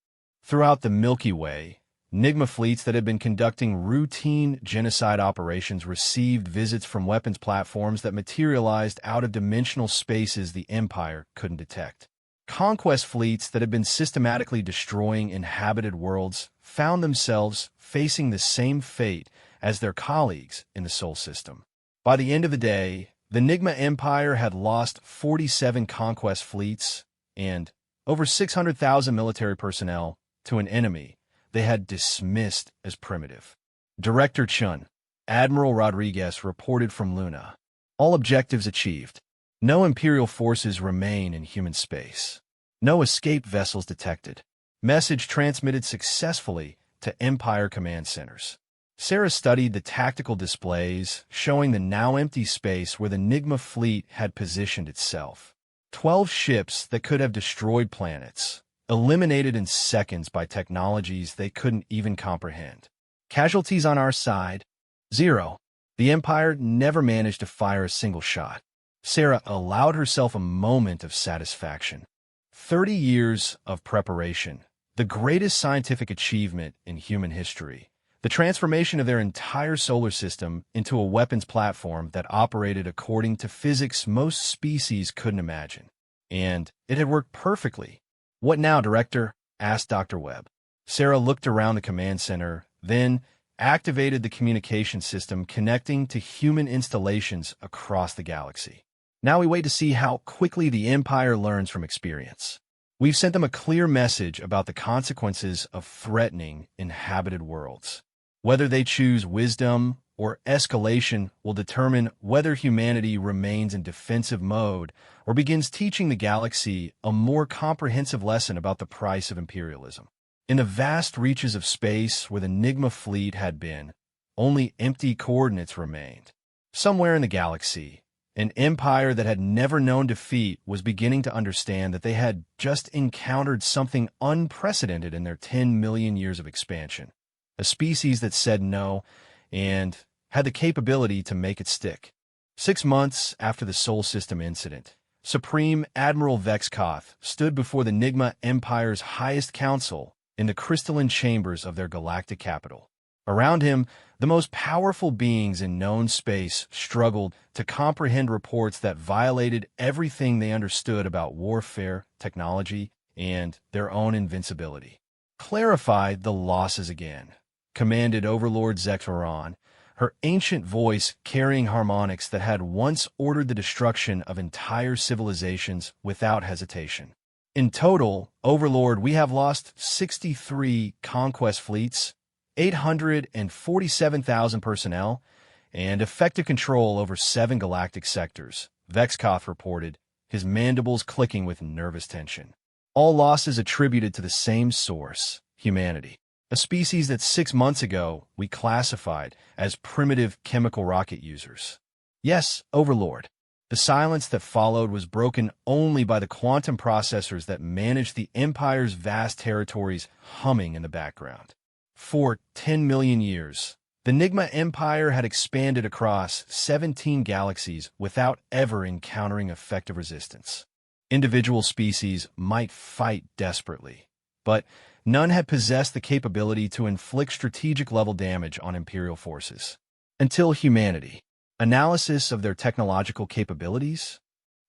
Throughout the Milky Way, NIGMA fleets that had been conducting routine genocide operations received visits from weapons platforms that materialized out of dimensional spaces the Empire couldn't detect. Conquest fleets that had been systematically destroying inhabited worlds found themselves facing the same fate as their colleagues in the Sol system. By the end of the day, the NIGMA Empire had lost 47 conquest fleets and over 600,000 military personnel to an enemy they had dismissed as primitive. Director Chun, Admiral Rodriguez reported from Luna. All objectives achieved. No Imperial forces remain in human space. No escape vessels detected. Message transmitted successfully to Empire command centers. Sarah studied the tactical displays showing the now empty space where the NIGMA fleet had positioned itself. 12 ships that could have destroyed planets, eliminated in seconds by technologies they couldn't even comprehend. Casualties on our side? 0. The Empire never managed to fire a single shot. Sarah allowed herself a moment of satisfaction. 30 years of preparation, the greatest scientific achievement in human history. The transformation of their entire solar system into a weapons platform that operated according to physics most species couldn't imagine. And it had worked perfectly. "What now, Director?" asked Dr. Webb. Sarah looked around the command center, then activated the communication system connecting to human installations across the galaxy. "Now we wait to see how quickly the Empire learns from experience. We've sent them a clear message about the consequences of threatening inhabited worlds. Whether they choose wisdom or escalation will determine whether humanity remains in defensive mode or begins teaching the galaxy a more comprehensive lesson about the price of imperialism." In the vast reaches of space where the NIGMA fleet had been, only empty coordinates remained. Somewhere in the galaxy, an empire that had never known defeat was beginning to understand that they had just encountered something unprecedented in their 10 million years of expansion. A species that said no and had the capability to make it stick. 6 months after the Sol System incident, Supreme Admiral Vexkoth stood before the NIGMA Empire's highest council in the crystalline chambers of their galactic capital. Around him, the most powerful beings in known space struggled to comprehend reports that violated everything they understood about warfare, technology, and their own invincibility. "Clarify the losses again," commanded Overlord Zexaron, her ancient voice carrying harmonics that had once ordered the destruction of entire civilizations without hesitation. "In total, Overlord, we have lost 63 conquest fleets, 847,000 personnel, and effective control over 7 galactic sectors," Vexkoth reported, his mandibles clicking with nervous tension. "All losses attributed to the same source, humanity. A species that 6 months ago we classified as primitive chemical rocket users." "Yes, Overlord." The silence that followed was broken only by the quantum processors that managed the Empire's vast territories humming in the background. For 10 million years, the NIGMA Empire had expanded across 17 galaxies without ever encountering effective resistance. Individual species might fight desperately, but none had possessed the capability to inflict strategic-level damage on Imperial forces. Until humanity. Analysis of their technological capabilities?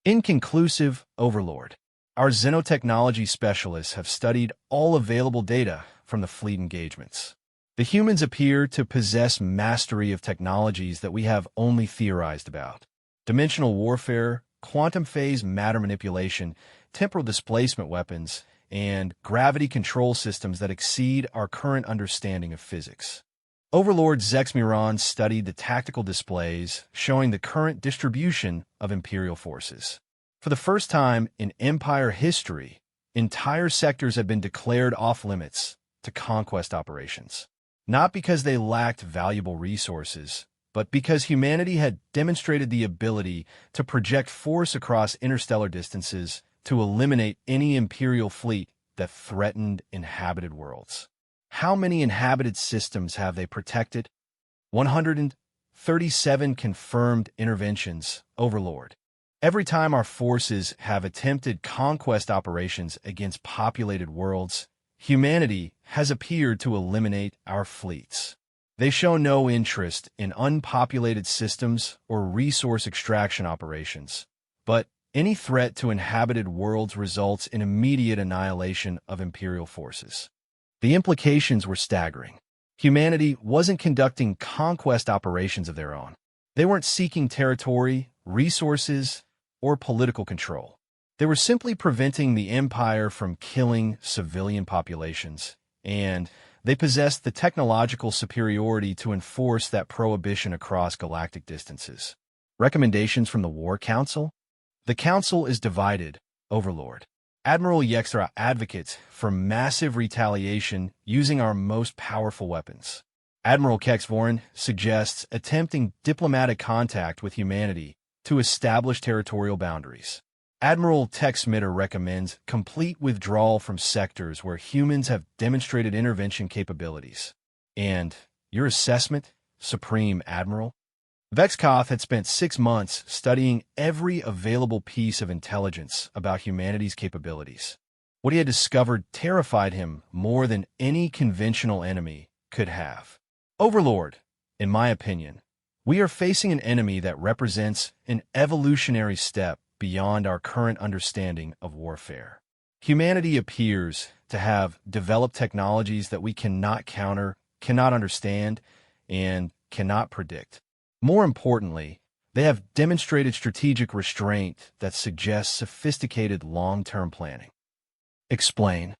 Inconclusive, Overlord. Our xenotechnology specialists have studied all available data from the fleet engagements. The humans appear to possess mastery of technologies that we have only theorized about. Dimensional warfare, quantum phase matter manipulation, temporal displacement weapons, and gravity control systems that exceed our current understanding of physics. Overlord Zexmiron studied the tactical displays showing the current distribution of Imperial forces. For the first time in Empire history, entire sectors had been declared off-limits to conquest operations. Not because they lacked valuable resources, but because humanity had demonstrated the ability to project force across interstellar distances to eliminate any Imperial fleet that threatened inhabited worlds. How many inhabited systems have they protected? 137 confirmed interventions, Overlord. Every time our forces have attempted conquest operations against populated worlds, humanity has appeared to eliminate our fleets. They show no interest in unpopulated systems or resource extraction operations, but any threat to inhabited worlds results in immediate annihilation of Imperial forces. The implications were staggering. Humanity wasn't conducting conquest operations of their own. They weren't seeking territory, resources, or political control. They were simply preventing the Empire from killing civilian populations, and they possessed the technological superiority to enforce that prohibition across galactic distances. Recommendations from the War Council? The Council is divided, Overlord. Admiral Yextra advocates for massive retaliation using our most powerful weapons. Admiral Kexvorin suggests attempting diplomatic contact with humanity to establish territorial boundaries. Admiral Texmitter recommends complete withdrawal from sectors where humans have demonstrated intervention capabilities. And your assessment, Supreme Admiral? Vexkoth had spent 6 months studying every available piece of intelligence about humanity's capabilities. What he had discovered terrified him more than any conventional enemy could have. Overlord, in my opinion, we are facing an enemy that represents an evolutionary step beyond our current understanding of warfare. Humanity appears to have developed technologies that we cannot counter, cannot understand, and cannot predict. More importantly, they have demonstrated strategic restraint that suggests sophisticated long-term planning. Explain.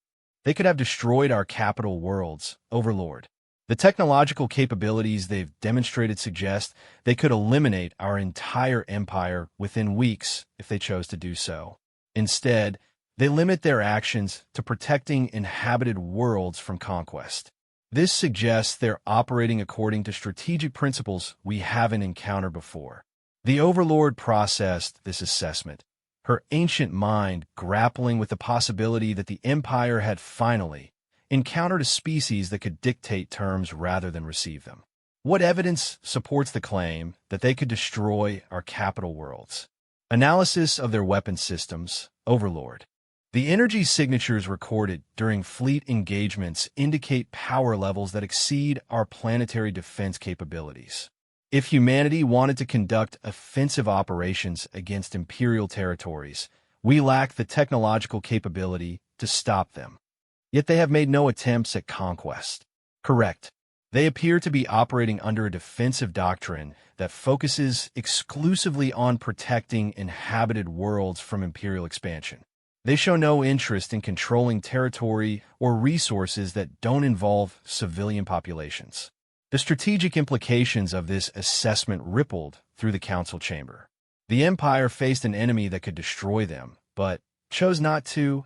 They could have destroyed our capital worlds, Overlord. The technological capabilities they've demonstrated suggest they could eliminate our entire empire within weeks if they chose to do so. Instead, they limit their actions to protecting inhabited worlds from conquest. This suggests they're operating according to strategic principles we haven't encountered before. The Overlord processed this assessment, her ancient mind grappling with the possibility that the Empire had finally encountered a species that could dictate terms rather than receive them. What evidence supports the claim that they could destroy our capital worlds? Analysis of their weapon systems, Overlord. The energy signatures recorded during fleet engagements indicate power levels that exceed our planetary defense capabilities. If humanity wanted to conduct offensive operations against Imperial territories, we lack the technological capability to stop them. Yet they have made no attempts at conquest. Correct. They appear to be operating under a defensive doctrine that focuses exclusively on protecting inhabited worlds from Imperial expansion. They show no interest in controlling territory or resources that don't involve civilian populations. The strategic implications of this assessment rippled through the council chamber. The Empire faced an enemy that could destroy them, but chose not to,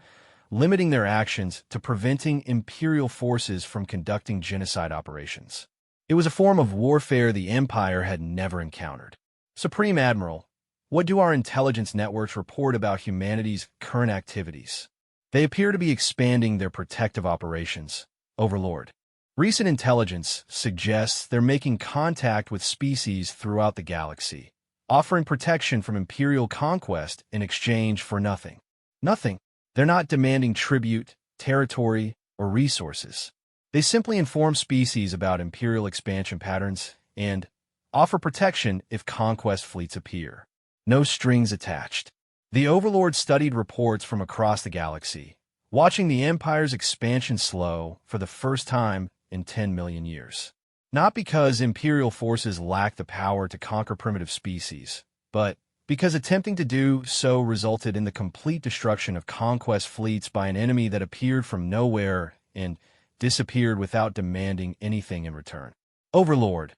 limiting their actions to preventing Imperial forces from conducting genocide operations. It was a form of warfare the Empire had never encountered. Supreme Admiral, what do our intelligence networks report about humanity's current activities? They appear to be expanding their protective operations, Overlord. Recent intelligence suggests they're making contact with species throughout the galaxy, offering protection from Imperial conquest in exchange for nothing. Nothing. They're not demanding tribute, territory, or resources. They simply inform species about Imperial expansion patterns and offer protection if conquest fleets appear. No strings attached. The Overlord studied reports from across the galaxy, watching the Empire's expansion slow for the first time in 10 million years. Not because Imperial forces lack the power to conquer primitive species, but because attempting to do so resulted in the complete destruction of conquest fleets by an enemy that appeared from nowhere and disappeared without demanding anything in return. Overlord.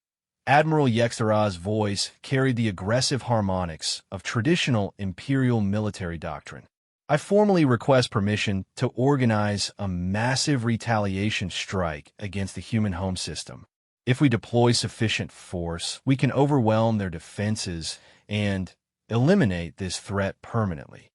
Admiral Yextara's voice carried the aggressive harmonics of traditional Imperial military doctrine. I formally request permission to organize a massive retaliation strike against the human home system. If we deploy sufficient force, we can overwhelm their defenses and eliminate this threat permanently.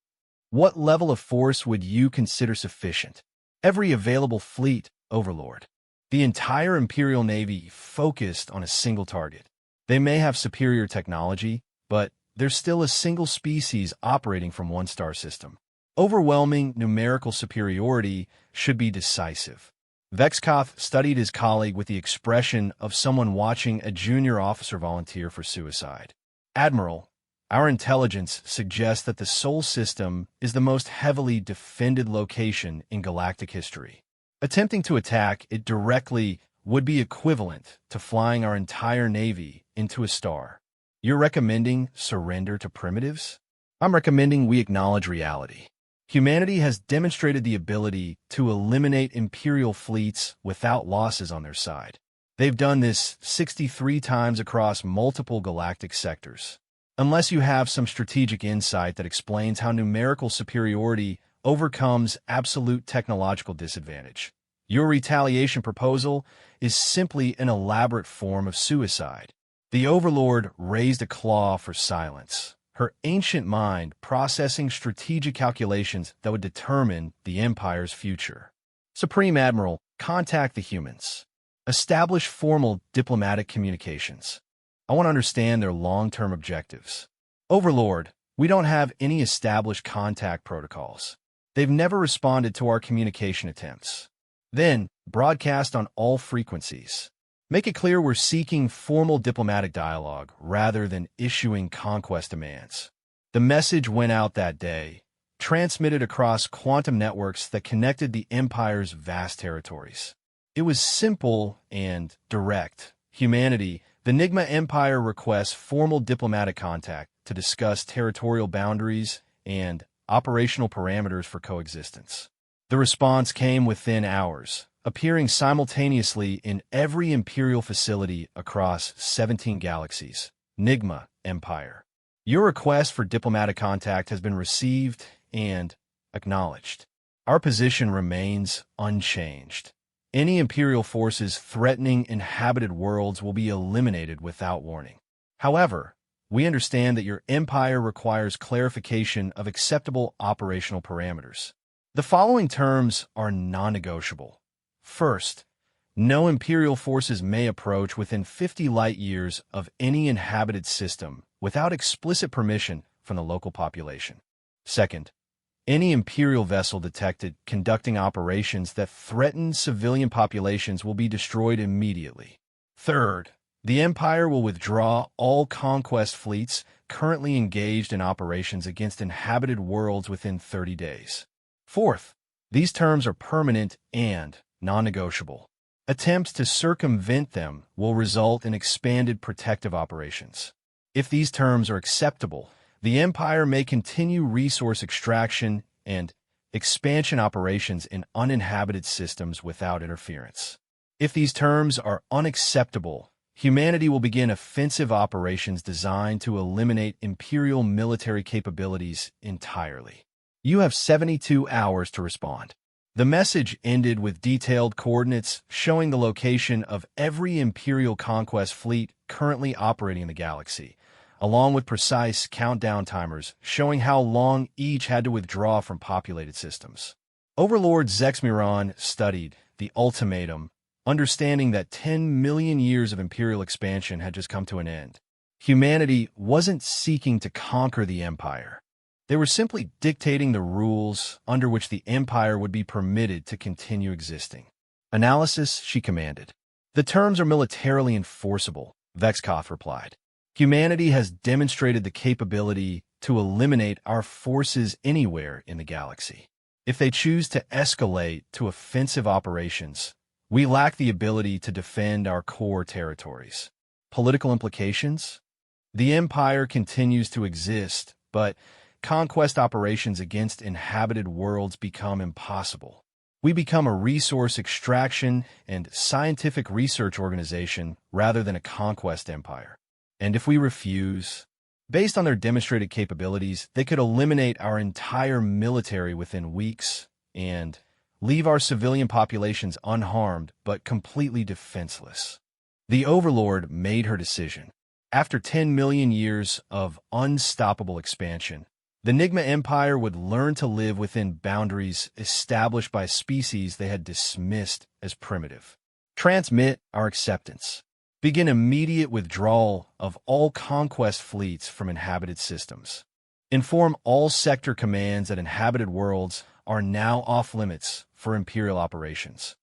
What level of force would you consider sufficient? Every available fleet, Overlord. The entire Imperial Navy focused on a single target. They may have superior technology, but there's still a single species operating from one star system. Overwhelming numerical superiority should be decisive. Vexkoth studied his colleague with the expression of someone watching a junior officer volunteer for suicide. Admiral, our intelligence suggests that the Sol system is the most heavily defended location in galactic history. Attempting to attack it directly would be equivalent to flying our entire navy into a star. You're recommending surrender to primitives? I'm recommending we acknowledge reality. Humanity has demonstrated the ability to eliminate Imperial fleets without losses on their side. They've done this 63 times across multiple galactic sectors. Unless you have some strategic insight that explains how numerical superiority overcomes absolute technological disadvantage, your retaliation proposal is simply an elaborate form of suicide. The Overlord raised a claw for silence, her ancient mind processing strategic calculations that would determine the Empire's future. Supreme Admiral, contact the humans. Establish formal diplomatic communications. I want to understand their long-term objectives. Overlord, we don't have any established contact protocols. They've never responded to our communication attempts. Then, broadcast on all frequencies. Make it clear we're seeking formal diplomatic dialogue rather than issuing conquest demands. The message went out that day, transmitted across quantum networks that connected the Empire's vast territories. It was simple and direct. Humanity, the NIGMA Empire requests formal diplomatic contact to discuss territorial boundaries and operational parameters for coexistence. The response came within hours, appearing simultaneously in every Imperial facility across 17 galaxies. NIGMA Empire. Your request for diplomatic contact has been received and acknowledged. Our position remains unchanged. Any Imperial forces threatening inhabited worlds will be eliminated without warning. However, we understand that your Empire requires clarification of acceptable operational parameters. The following terms are non-negotiable. First, no Imperial forces may approach within 50 light-years of any inhabited system without explicit permission from the local population. Second, any Imperial vessel detected conducting operations that threaten civilian populations will be destroyed immediately. Third, the Empire will withdraw all conquest fleets currently engaged in operations against inhabited worlds within 30 days. Fourth, these terms are permanent and non-negotiable. Attempts to circumvent them will result in expanded protective operations. If these terms are acceptable, the Empire may continue resource extraction and expansion operations in uninhabited systems without interference. If these terms are unacceptable, humanity will begin offensive operations designed to eliminate Imperial military capabilities entirely. You have 72 hours to respond. The message ended with detailed coordinates showing the location of every Imperial conquest fleet currently operating in the galaxy, along with precise countdown timers showing how long each had to withdraw from populated systems. Overlord Zexmiron studied the ultimatum, understanding that 10 million years of Imperial expansion had just come to an end. Humanity wasn't seeking to conquer the Empire. They were simply dictating the rules under which the Empire would be permitted to continue existing. Analysis, she commanded. The terms are militarily enforceable, Vexkoth replied. Humanity has demonstrated the capability to eliminate our forces anywhere in the galaxy. If they choose to escalate to offensive operations, we lack the ability to defend our core territories. Political implications? The Empire continues to exist, but conquest operations against inhabited worlds become impossible. We become a resource extraction and scientific research organization rather than a conquest empire. And if we refuse, based on their demonstrated capabilities, they could eliminate our entire military within weeks and leave our civilian populations unharmed but completely defenseless. The Overlord made her decision. After 10 million years of unstoppable expansion, the NIGMA Empire would learn to live within boundaries established by species they had dismissed as primitive. Transmit our acceptance. Begin immediate withdrawal of all conquest fleets from inhabited systems. Inform all sector commands that inhabited worlds are now off-limits for Imperial operations.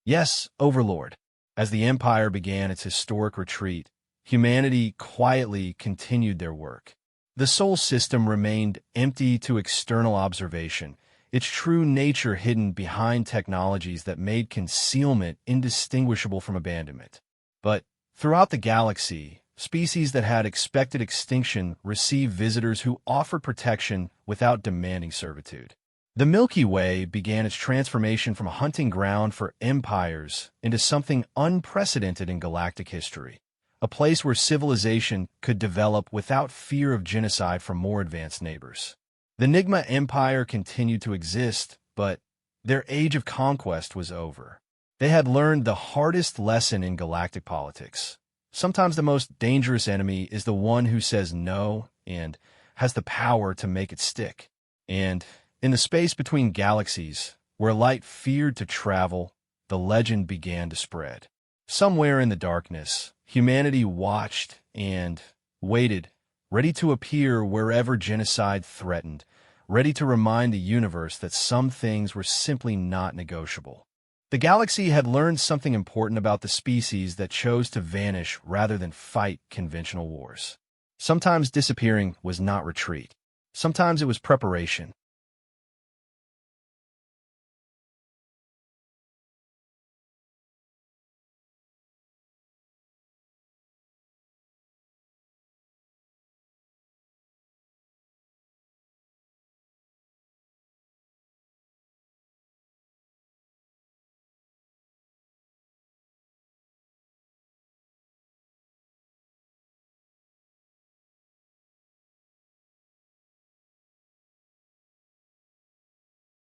Yes, Overlord. As the Empire began its historic retreat, humanity quietly continued their work. The Sol system remained empty to external observation, its true nature hidden behind technologies that made concealment indistinguishable from abandonment. But throughout the galaxy, species that had expected extinction received visitors who offered protection without demanding servitude. The Milky Way began its transformation from a hunting ground for empires into something unprecedented in galactic history, a place where civilization could develop without fear of genocide from more advanced neighbors. The NIGMA Empire continued to exist, but their age of conquest was over. They had learned the hardest lesson in galactic politics. Sometimes the most dangerous enemy is the one who says no and has the power to make it stick. And in the space between galaxies, where light feared to travel, the legend began to spread. Somewhere in the darkness, humanity watched and waited, ready to appear wherever genocide threatened, ready to remind the universe that some things were simply not negotiable. The galaxy had learned something important about the species that chose to vanish rather than fight conventional wars. Sometimes disappearing was not retreat. Sometimes it was preparation.